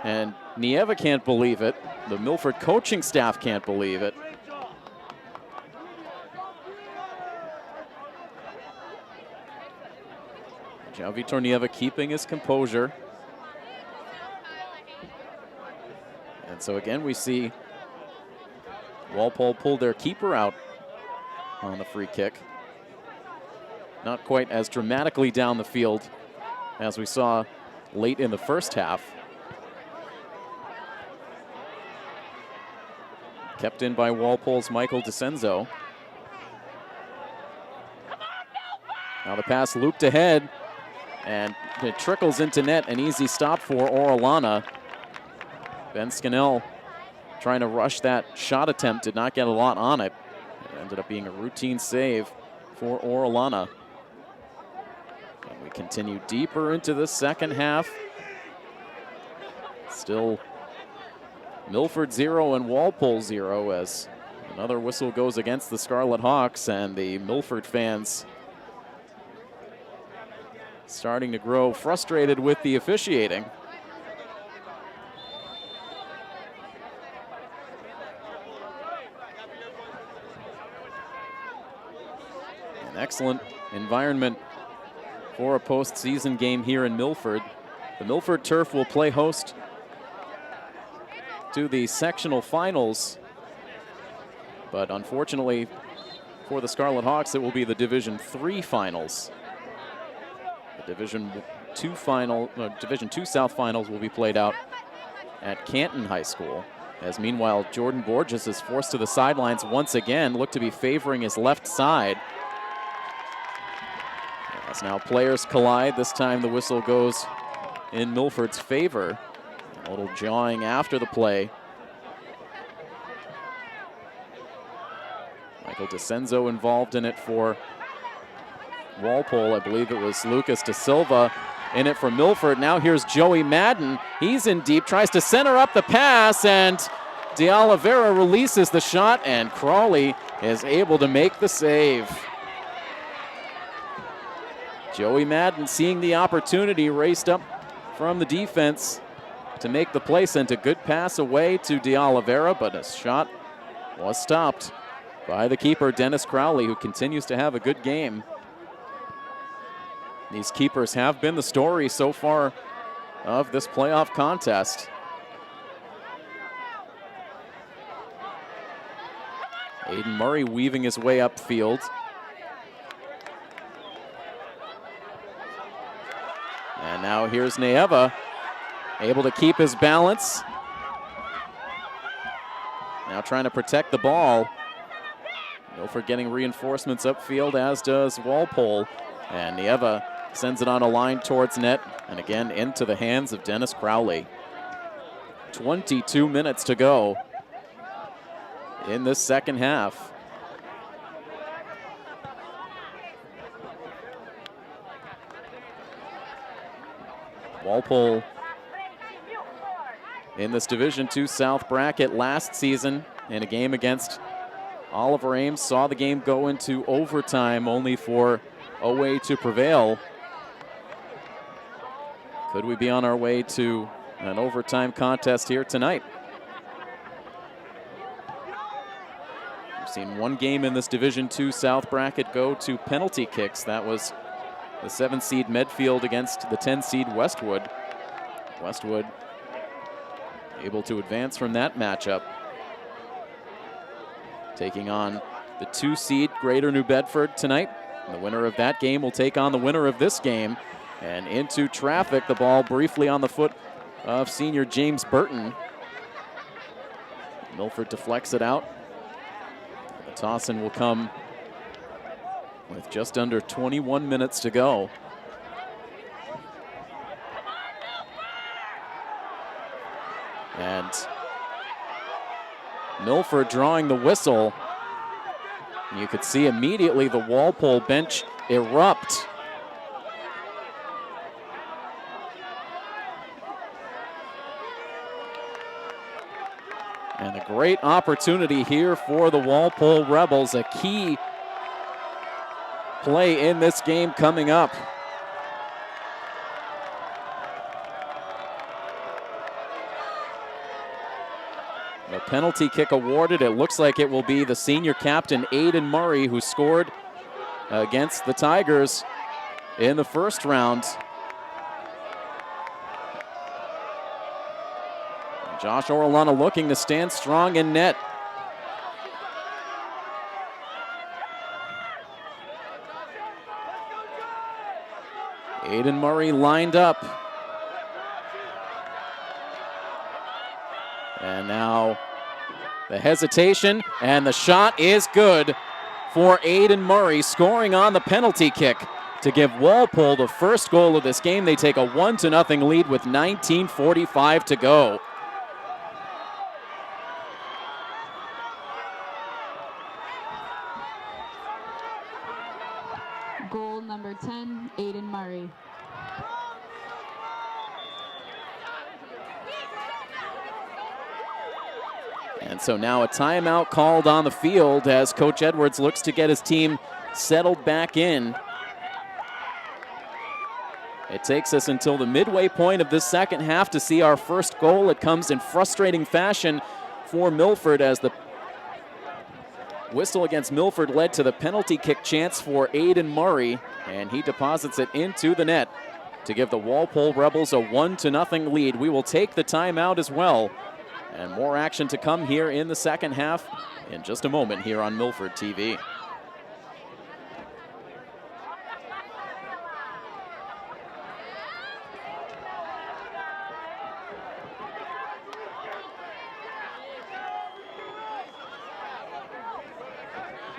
And Nieva can't believe it. The Milford coaching staff can't believe it. João-Vitor Nieva keeping his composure. And so again, we see Walpole pull their keeper out on the free kick. Not quite as dramatically down the field as we saw late in the first half. Kept in by Walpole's Michael DeCenzo. Now the pass looped ahead, and it trickles into net. An easy stop for Orellana. Ben Scannell trying to rush that shot attempt, did not get a lot on it. It ended up being a routine save for Orellana. And we continue deeper into the second half. Still Milford 0 and Walpole 0 as another whistle goes against the Scarlet Hawks, and the Milford fans starting to grow frustrated with the officiating. An excellent environment for a postseason game here in Milford. The Milford turf will play host to the sectional finals, but unfortunately for the Scarlet Hawks, it will be the Division III finals. The Division II South finals will be played out at Canton High School, as meanwhile Jordan Borges is forced to the sidelines once again, looked to be favoring his left side. As now players collide, this time the whistle goes in Milford's favor. A little jawing after the play. Michael DeCenzo involved in it for Walpole. I believe it was Lucas De Silva in it for Milford. Now here's Joey Madden. He's in deep, tries to center up the pass, and De Oliveira releases the shot, and Crawley is able to make the save. Joey Madden, seeing the opportunity, raced up from the defense to make the play, sent a good pass away to De Oliveira, but his shot was stopped by the keeper, Dennis Crowley, who continues to have a good game. These keepers have been the story so far of this playoff contest. Aiden Murray weaving his way upfield. And now here's Nieva, able to keep his balance. Now trying to protect the ball. Milford getting reinforcements upfield, as does Walpole. And Nieva sends it on a line towards net, and again into the hands of Dennis Crowley. 22 minutes to go in this second half. Walpole in this Division II South bracket last season in a game against Oliver Ames saw the game go into overtime, only for OA to prevail. Could we be on our way to an overtime contest here tonight? We've seen one game in this Division II South bracket go to penalty kicks. That was the 7-seed Medfield against the 10-seed Westwood. Westwood able to advance from that matchup, taking on the 2-seed Greater New Bedford tonight. And the winner of that game will take on the winner of this game. And into traffic, the ball briefly on the foot of senior James Burton. Milford deflects it out. The toss-in will come with just under 21 minutes to go. And Milford drawing the whistle. You could see immediately the Walpole bench erupt. And a great opportunity here for the Walpole Rebels, a key play in this game coming up. The penalty kick awarded. It looks like it will be the senior captain, Aiden Murray, who scored against the Tigers in the first round. Josh Orellana looking to stand strong in net. Aiden Murray lined up. And now the hesitation, and the shot is good for Aiden Murray, scoring on the penalty kick to give Walpole the first goal of this game. They take a 1-0 lead with 19:45 to go. Goal number 10, Aiden Murray. And so now a timeout called on the field as Coach Edwards looks to get his team settled back in. It takes us until the midway point of this second half to see our first goal. It comes in frustrating fashion for Milford as the whistle against Milford led to the penalty kick chance for Aiden Murray, and he deposits it into the net to give the Walpole Rebels a 1-0 lead. We will take the timeout as well. And more action to come here in the second half in just a moment here on Milford TV.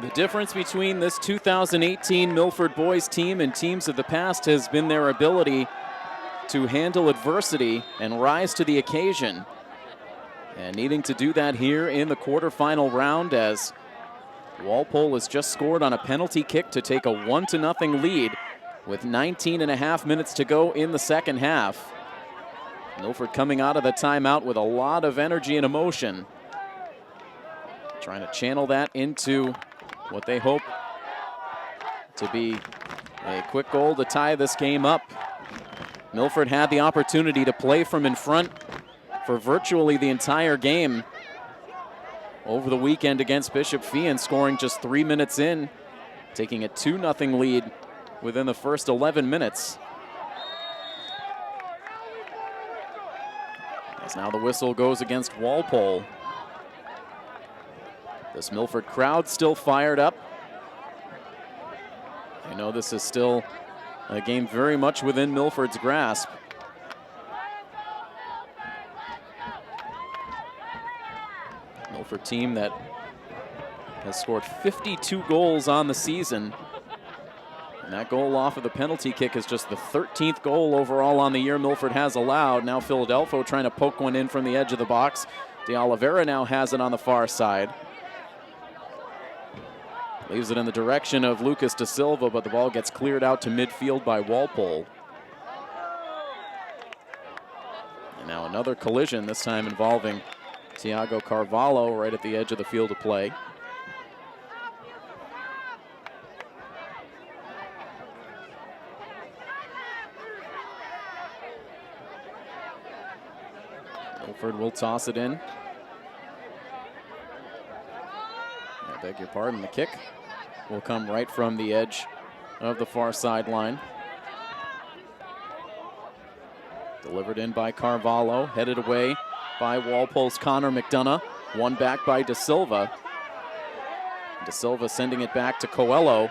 The difference between this 2018 Milford boys team and teams of the past has been their ability to handle adversity and rise to the occasion. And needing to do that here in the quarterfinal round as Walpole has just scored on a penalty kick to take a 1-0 lead with 19.5 minutes to go in the second half. Milford coming out of the timeout with a lot of energy and emotion, trying to channel that into what they hope to be a quick goal to tie this game up. Milford had the opportunity to play from in front for virtually the entire game over the weekend against Bishop Feehan, scoring just 3 minutes in, taking a 2-0 lead within the first 11 minutes. As now the whistle goes against Walpole. This Milford crowd still fired up. I know this is still a game very much within Milford's grasp. Milford team that has scored 52 goals on the season. And that goal off of the penalty kick is just the 13th goal overall on the year Milford has allowed. Now Philadelphia trying to poke one in from the edge of the box. De Oliveira now has it on the far side. Leaves it in the direction of Lucas De Silva, but the ball gets cleared out to midfield by Walpole. And now another collision, this time involving Tiago Carvalho right at the edge of the field of play. Milford will toss it in. I beg your pardon, the kick will come right from the edge of the far sideline. Delivered in by Carvalho, headed away by Walpole's Connor McDonough. One back by De Silva. De Silva sending it back to Coelho.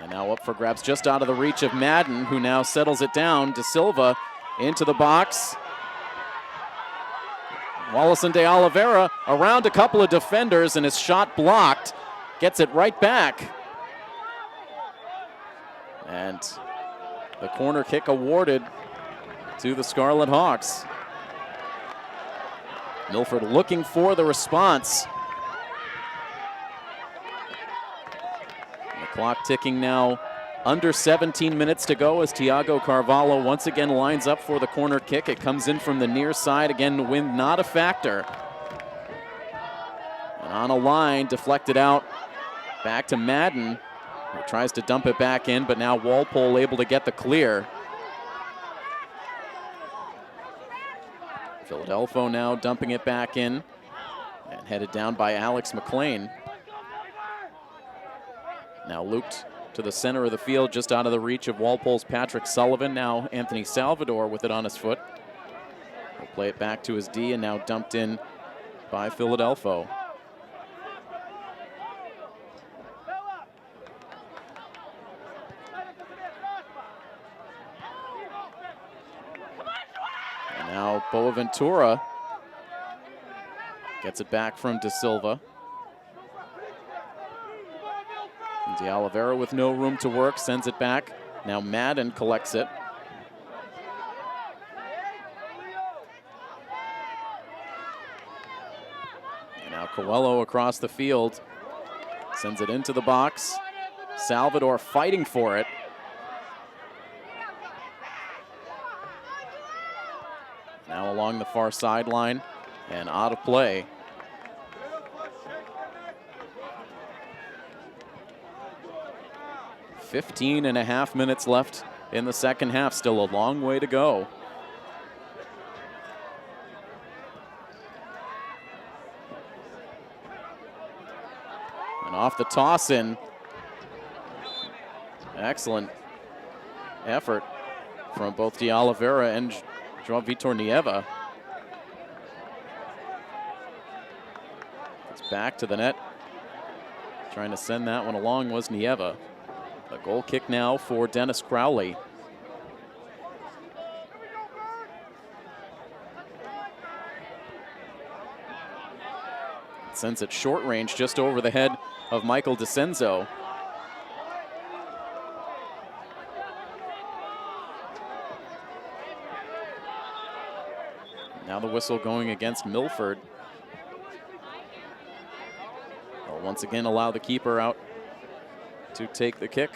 And now up for grabs just out of the reach of Madden, who now settles it down. De Silva into the box. Wallison de Oliveira around a couple of defenders and his shot blocked. Gets it right back. And the corner kick awarded to the Scarlet Hawks. Milford looking for the response. The clock ticking now. Under 17 minutes to go as Tiago Carvalho once again lines up for the corner kick. It comes in from the near side. Again, the wind not a factor. And on a line, deflected out. Back to Madden, who tries to dump it back in, but now Walpole able to get the clear. Philadelphia now dumping it back in and headed down by Alex McLean. Now looped to the center of the field, just out of the reach of Walpole's Patrick Sullivan. Now Anthony Salvador with it on his foot. He'll play it back to his D and now dumped in by Philadelphia. And now Boaventura gets it back from De Silva. De Oliveira with no room to work, sends it back. Now Madden collects it. And now Coelho across the field, sends it into the box. Salvador fighting for it. Now along the far sideline and out of play. 15.5 minutes left in the second half. Still a long way to go. And off the toss in. Excellent effort from both De Oliveira and João Vitor Nieva. It's back to the net. Trying to send that one along was Nieva. A goal kick now for Dennis Crowley. Sends it short range just over the head of Michael DeCenzo. Now the whistle going against Milford. They'll once again allow the keeper out to take the kick.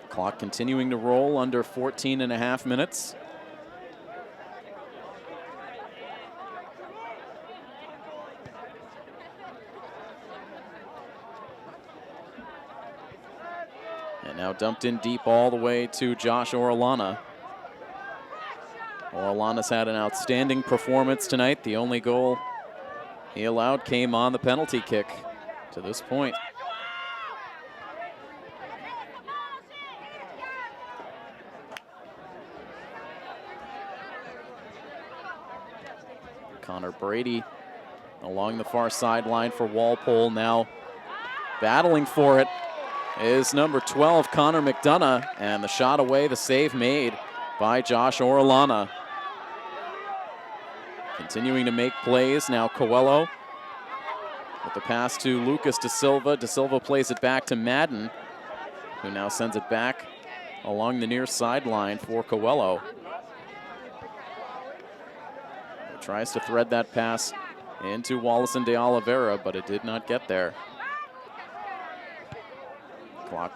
Clock continuing to roll under 14.5 minutes. And now dumped in deep all the way to Josh Orellana. Orellana's had an outstanding performance tonight. The only goal he allowed came on the penalty kick to this point. Connor Brady along the far sideline for Walpole. Now battling for it is number 12, Connor McDonough, and the shot away, the save made by Josh Orellana. Continuing to make plays, now Coelho with the pass to Lucas De Silva. De Silva plays it back to Madden, who now sends it back along the near sideline for Coelho. Tries to thread that pass into Wallison de Oliveira, but it did not get there. Clock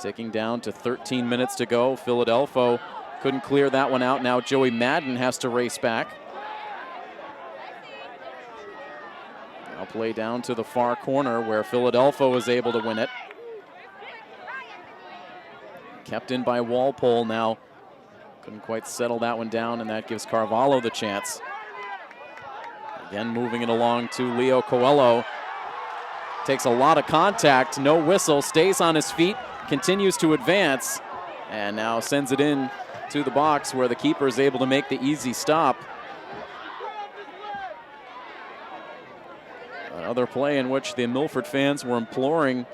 ticking down to 13 minutes to go. Philadelphia couldn't clear that one out. Now Joey Madden has to race back. Now play down to the far corner where Philadelphia was able to win it. Kept in by Walpole now. Couldn't quite settle that one down, and that gives Carvalho the chance. Again, moving it along to Leo Coelho. Takes a lot of contact, no whistle, stays on his feet, continues to advance, and now sends it in to the box where the keeper is able to make the easy stop. Another play in which the Milford fans were imploring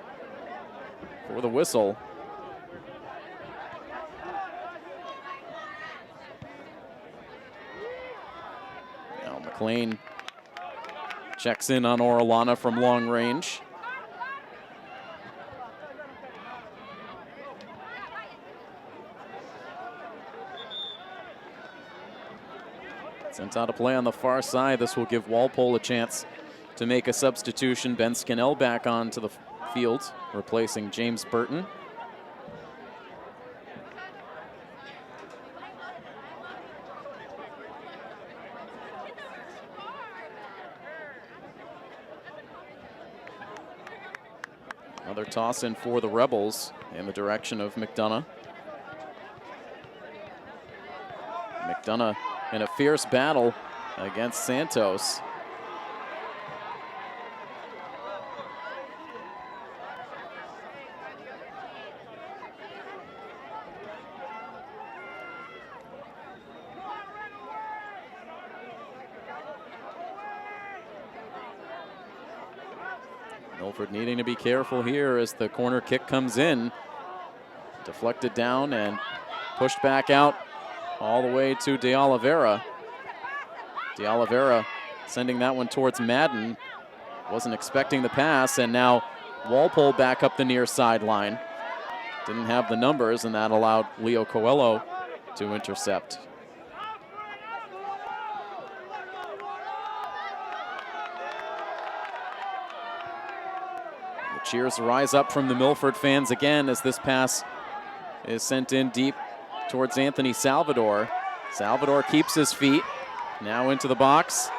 for the whistle. McLean checks in on Orellana from long range. Sent out a play on the far side. This will give Walpole a chance to make a substitution. Ben Scannell back onto the field, replacing James Burton. Another toss in for the Rebels in the direction of McDonough. McDonough in a fierce battle against Santos. Milford needing to be careful here as the corner kick comes in. Deflected down and pushed back out all the way to De Oliveira. De Oliveira sending that one towards Madden. Wasn't expecting the pass, and now Walpole back up the near sideline. Didn't have the numbers, and that allowed Leo Coelho to intercept. The cheers rise up from the Milford fans again as this pass is sent in deep towards Anthony Salvador. Salvador keeps his feet, now into the box,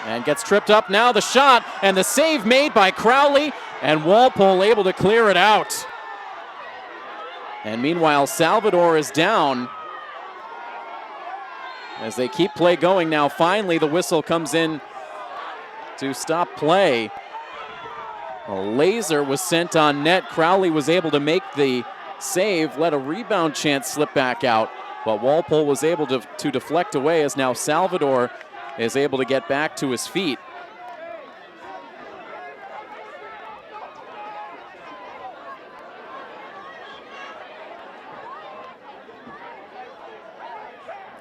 and gets tripped up. Now the shot, and the save made by Crowley, and Walpole able to clear it out. And meanwhile, Salvador is down as they keep play going. Now finally the whistle comes in to stop play. A laser was sent on net. Crowley was able to make the save, let a rebound chance slip back out, but Walpole was able to deflect away as now Salvador is able to get back to his feet.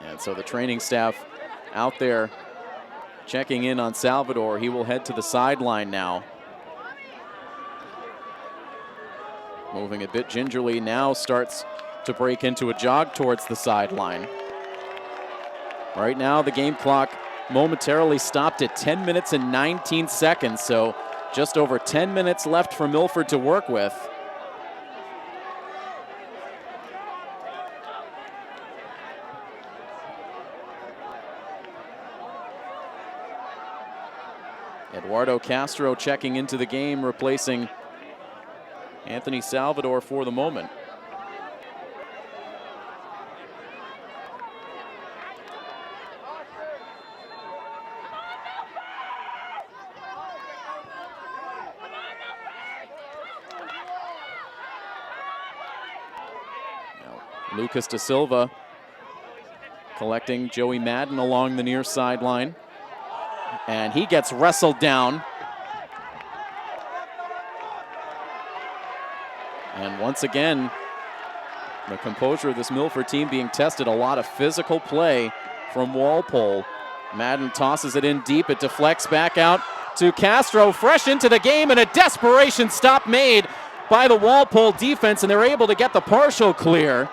And so the training staff out there checking in on Salvador. He will head to the sideline now. Moving a bit gingerly, now starts to break into a jog towards the sideline. Right now the game clock momentarily stopped at 10 minutes and 19 seconds, so just over 10 minutes left for Milford to work with. Eduardo Castro checking into the game, replacing Anthony Salvador for the moment. Now, Lucas Da Silva collecting Joey Madden along the near sideline, and he gets wrestled down. And once again, the composure of this Milford team being tested. A lot of physical play from Walpole. Madden tosses it in deep. It deflects back out to Castro, fresh into the game, and a desperation stop made by the Walpole defense, and they're able to get the partial clear.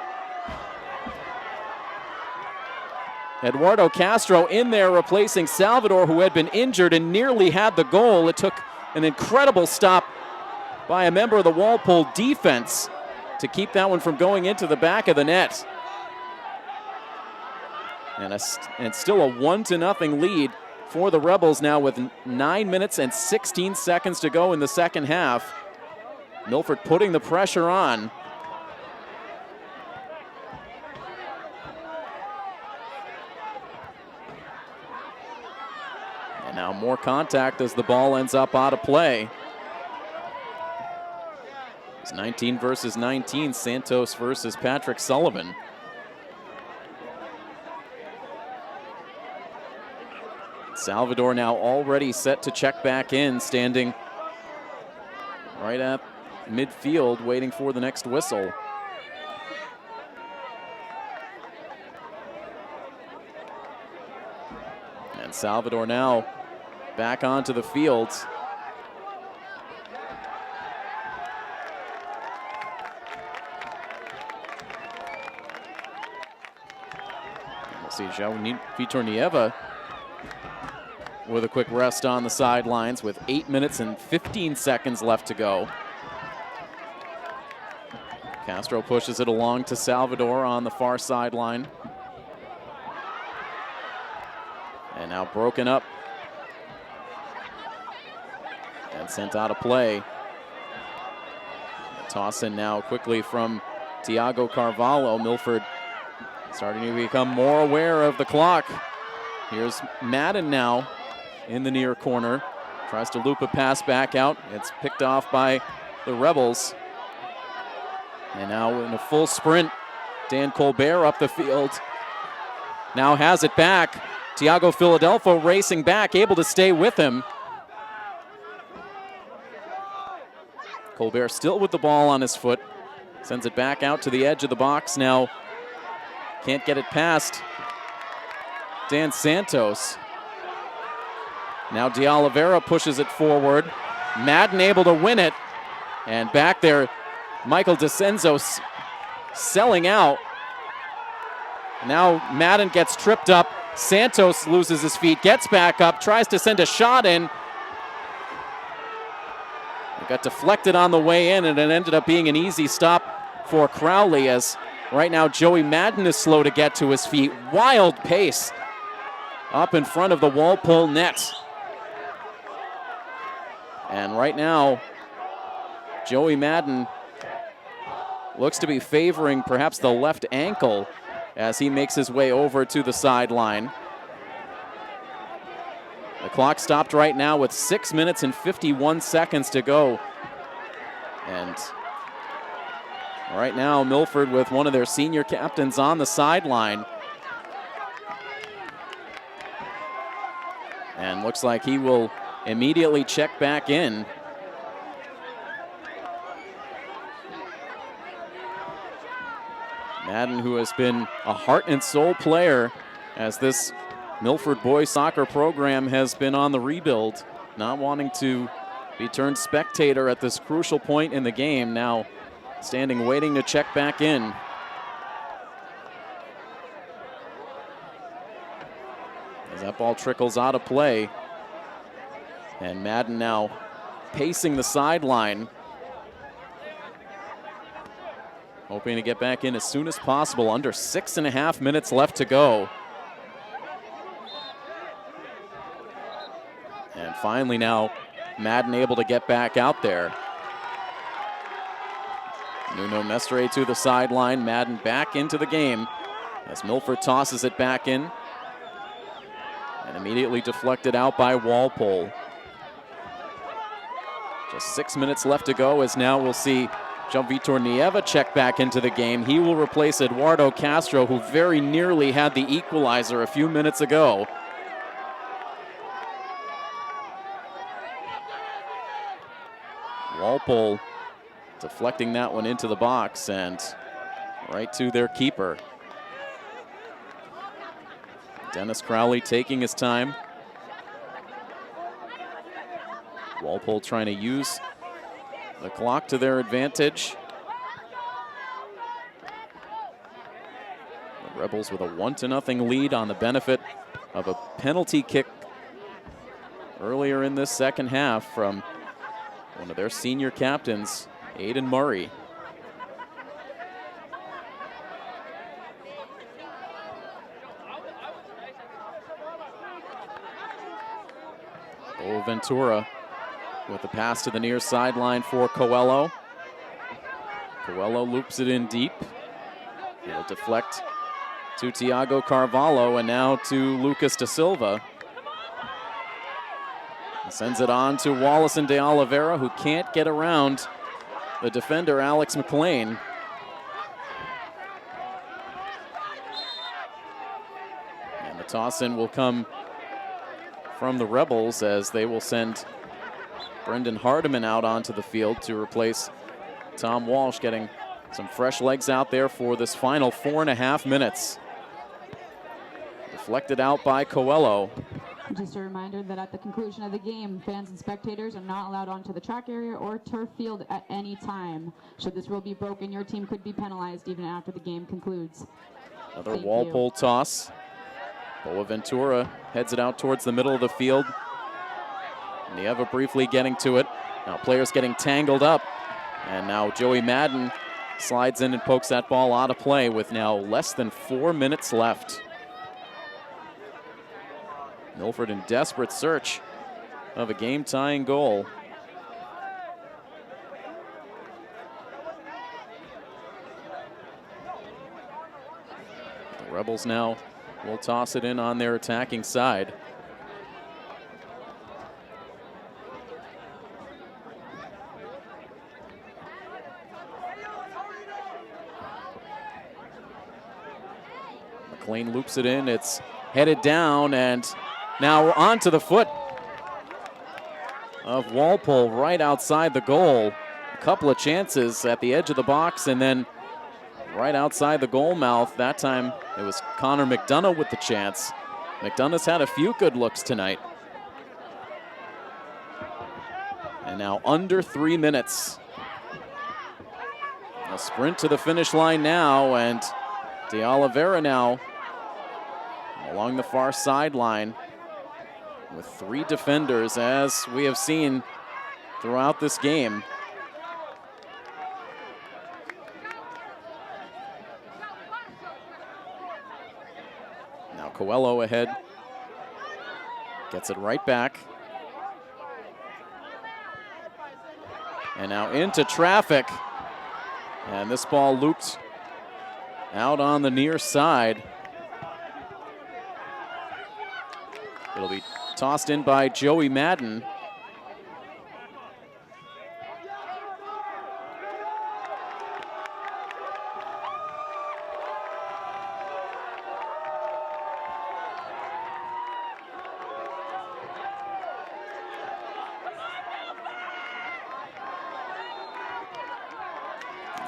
Eduardo Castro in there replacing Salvador, who had been injured and nearly had the goal. It took an incredible stop by a member of the Walpole defense to keep that one from going into the back of the net. And still a 1-0 lead for the Rebels now with 9 minutes and 16 seconds to go in the second half. Milford putting the pressure on. And now more contact as the ball ends up out of play. It's 19 versus 19, Santos versus Patrick Sullivan. Salvador now already set to check back in, standing right at midfield, waiting for the next whistle. And Salvador now back onto the field. We'll see Vitor Nieva with a quick rest on the sidelines with 8 minutes and 15 seconds left to go. Castro pushes it along to Salvador on the far sideline. And now broken up and sent out of play. A toss in now quickly from Tiago Carvalho. Milford starting to become more aware of the clock. Here's Madden now in the near corner. Tries to loop a pass back out. It's picked off by the Rebels. And now in a full sprint, Dan Colbert up the field. Now has it back. Tiago Philadelphia racing back, able to stay with him. Colbert still with the ball on his foot. Sends it back out to the edge of the box. Now can't get it past Dan Santos. Now De Oliveira pushes it forward. Madden able to win it. And back there, Michael DeCenzo selling out. Now Madden gets tripped up. Santos loses his feet, gets back up, tries to send a shot in. It got deflected on the way in, and it ended up being an easy stop for Crowley, as right now Joey Madden is slow to get to his feet. Wild pace up in front of the Walpole net. And right now, Joey Madden looks to be favoring perhaps the left ankle as he makes his way over to the sideline. The clock stopped right now with 6 minutes and 51 seconds to go. And right now, Milford with one of their senior captains on the sideline. And looks like he will immediately check back in. Madden, who has been a heart and soul player as this Milford boys soccer program has been on the rebuild, not wanting to be turned spectator at this crucial point in the game, now standing waiting to check back in. As that ball trickles out of play, and Madden now pacing the sideline, hoping to get back in as soon as possible. Under 6.5 minutes left to go. And finally now, Madden able to get back out there. Nuno Mestre to the sideline. Madden back into the game as Milford tosses it back in. And immediately deflected out by Walpole. Just 6 minutes left to go, as now we'll see Jean-Vitor Nieva check back into the game. He will replace Eduardo Castro, who very nearly had the equalizer a few minutes ago. Walpole deflecting that one into the box and right to their keeper. Dennis Crowley taking his time. Walpole trying to use the clock to their advantage. The Rebels with a 1-0 lead on the benefit of a penalty kick earlier in this second half from one of their senior captains, Aiden Murray. Ventura with the pass to the near sideline for Coelho. Coelho loops it in deep. He'll deflect to Tiago Carvalho and now to Lucas da Silva. He sends it on to Wallace and De Oliveira, who can't get around the defender, Alex McLean. And the toss-in will come from the Rebels as they will send Brendan Hardiman out onto the field to replace Tom Walsh, getting some fresh legs out there for this final 4.5 minutes. Deflected out by Coelho. Just a reminder that at the conclusion of the game, fans and spectators are not allowed onto the track area or turf field at any time. Should this rule be broken, your team could be penalized even after the game concludes. Another Walpole toss. Boaventura heads it out towards the middle of the field. Nieva briefly getting to it. Now players getting tangled up. And now Joey Madden slides in and pokes that ball out of play with now less than 4 minutes left. Milford in desperate search of a game-tying goal. The Rebels now will toss it in on their attacking side. McLean loops it in, it's headed down, and now onto the foot of Walpole right outside the goal. A couple of chances at the edge of the box and then right outside the goal mouth. That time it was Connor McDonough with the chance. McDonough's had a few good looks tonight. And now under 3 minutes. A sprint to the finish line now, and De Oliveira now along the far sideline with 3 defenders, as we have seen throughout this game. Now Coelho ahead, gets it right back. And now into traffic. And this ball looped out on the near side. It'll be tossed in by Joey Madden.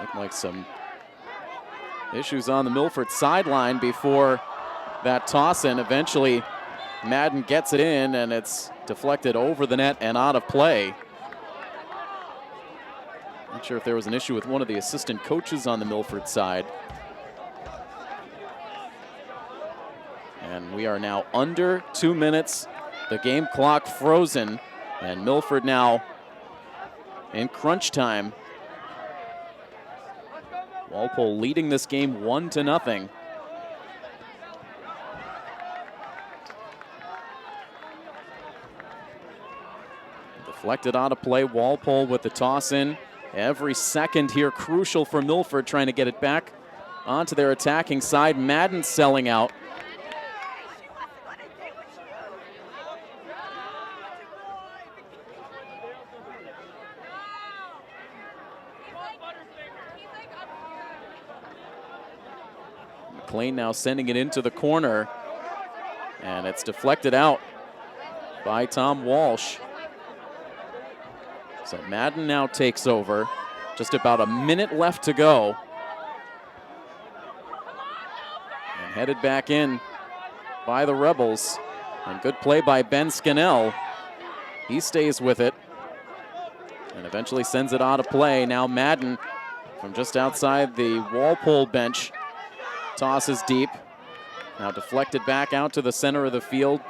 Looked like some issues on the Milford sideline before that toss in. Eventually Madden gets it in, and it's deflected over the net and out of play. Not sure if there was an issue with one of the assistant coaches on the Milford side. And we are now under 2 minutes. The game clock frozen, and Milford now in crunch time. Walpole leading this game 1-0. Deflected out of play. Walpole with the toss in. Every second here crucial for Milford, trying to get it back onto their attacking side. Madden selling out. McLean now sending it into the corner, and it's deflected out by Tom Walsh. So Madden now takes over. Just about a minute left to go. And headed back in by the Rebels. And good play by Ben Scannell. He stays with it and eventually sends it out of play. Now Madden from just outside the Walpole bench tosses deep. Now deflected back out to the center of the field.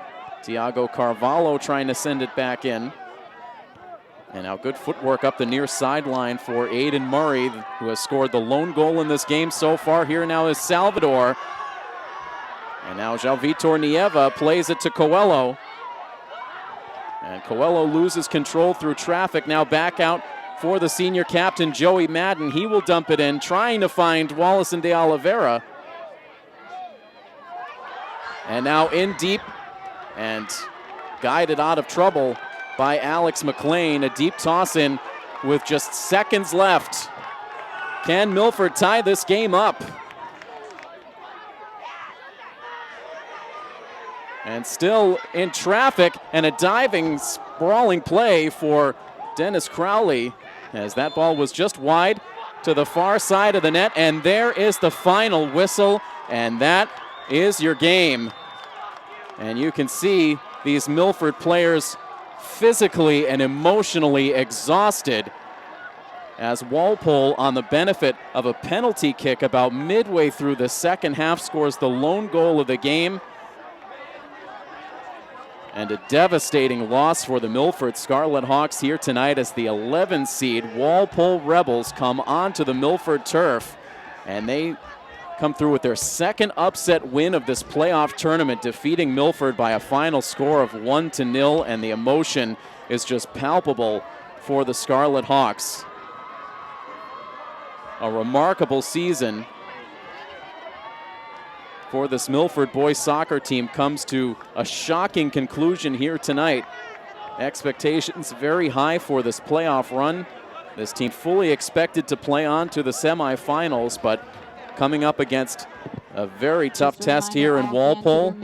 Tiago Carvalho trying to send it back in. And now good footwork up the near sideline for Aiden Murray, who has scored the lone goal in this game so far. Here now is Salvador. And now João Vitor Nieva plays it to Coelho. And Coelho loses control through traffic. Now back out for the senior captain, Joey Madden. He will dump it in, trying to find Wallace and De Oliveira. And now in deep and guided out of trouble by Alex McLean. A deep toss in with just seconds left. Can Milford tie this game up? And still in traffic, and a diving, sprawling play for Dennis Crowley, as that ball was just wide to the far side of the net. And there is the final whistle, and that is your game. And you can see the these Milford players physically and emotionally exhausted as Walpole, on the benefit of a penalty kick about midway through the second half, scores the lone goal of the game. And a devastating loss for the Milford Scarlet Hawks here tonight as the 11 seed Walpole Rebels come onto the Milford turf. And they come through with their second upset win of this playoff tournament, defeating Milford by a final score of 1-0. And the emotion is just palpable for the Scarlet Hawks. A remarkable season for this Milford boys soccer team comes to a shocking conclusion here tonight. Expectations very high for this playoff run. This team fully expected to play on to the semifinals, but coming up against a very tough test here in Walpole.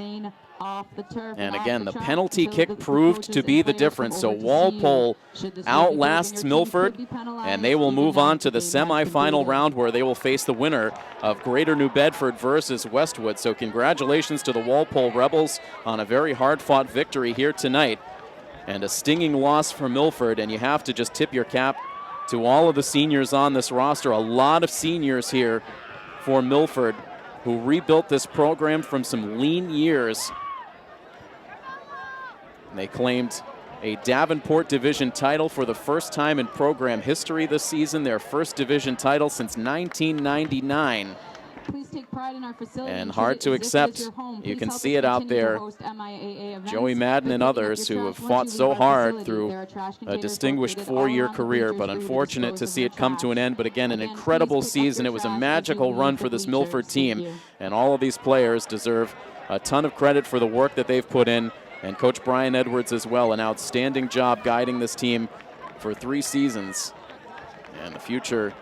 And again, the penalty kick proved to be the difference. So Walpole outlasts Milford, and they will move on to the semifinal round where they will face the winner of Greater New Bedford versus Westwood. So congratulations to the Walpole Rebels on a very hard-fought victory here tonight. And a stinging loss for Milford, and you have to just tip your cap to all of the seniors on this roster. A lot of seniors here for Milford who rebuilt this program from some lean years. They claimed a Davenport Division title for the first time in program history this season, their first division title since 1999. Please take pride in our facility. And hard to accept. You can see it out there. Joey Madden and others who have fought so hard through a distinguished four-year career, but unfortunate to see it come to an end. But again, an incredible season. It was a magical run for this Milford team, and all of these players deserve a ton of credit for the work that they've put in. And Coach Brian Edwards as well, an outstanding job guiding this team for 3 seasons. And the future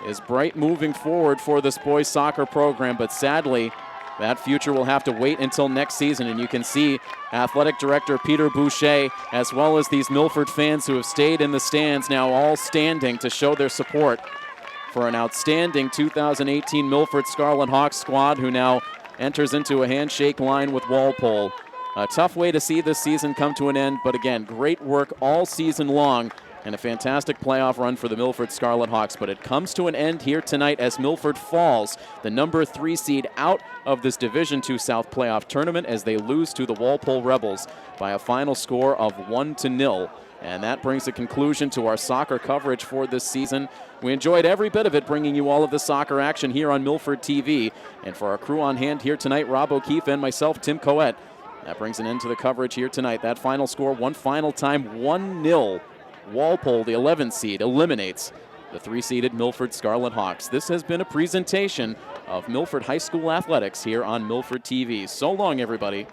is bright moving forward for this boys soccer program, but sadly, that future will have to wait until next season. And you can see Athletic Director Peter Boucher, as well as these Milford fans who have stayed in the stands, now all standing to show their support for an outstanding 2018 Milford Scarlet Hawks squad, who now enters into a handshake line with Walpole. A tough way to see this season come to an end, but again, great work all season long and a fantastic playoff run for the Milford Scarlet Hawks. But it comes to an end here tonight as Milford falls, the number 3 seed, out of this Division II South playoff tournament as they lose to the Walpole Rebels by a final score of 1-0. And that brings a conclusion to our soccer coverage for this season. We enjoyed every bit of it, bringing you all of the soccer action here on Milford TV. And for our crew on hand here tonight, Rob O'Keefe and myself, Tim Coette, that brings an end to the coverage here tonight. That final score, one final time, 1-0. Walpole, the 11th seed, eliminates the 3-seeded Milford Scarlet Hawks. This has been a presentation of Milford High School Athletics here on Milford TV. So long, everybody.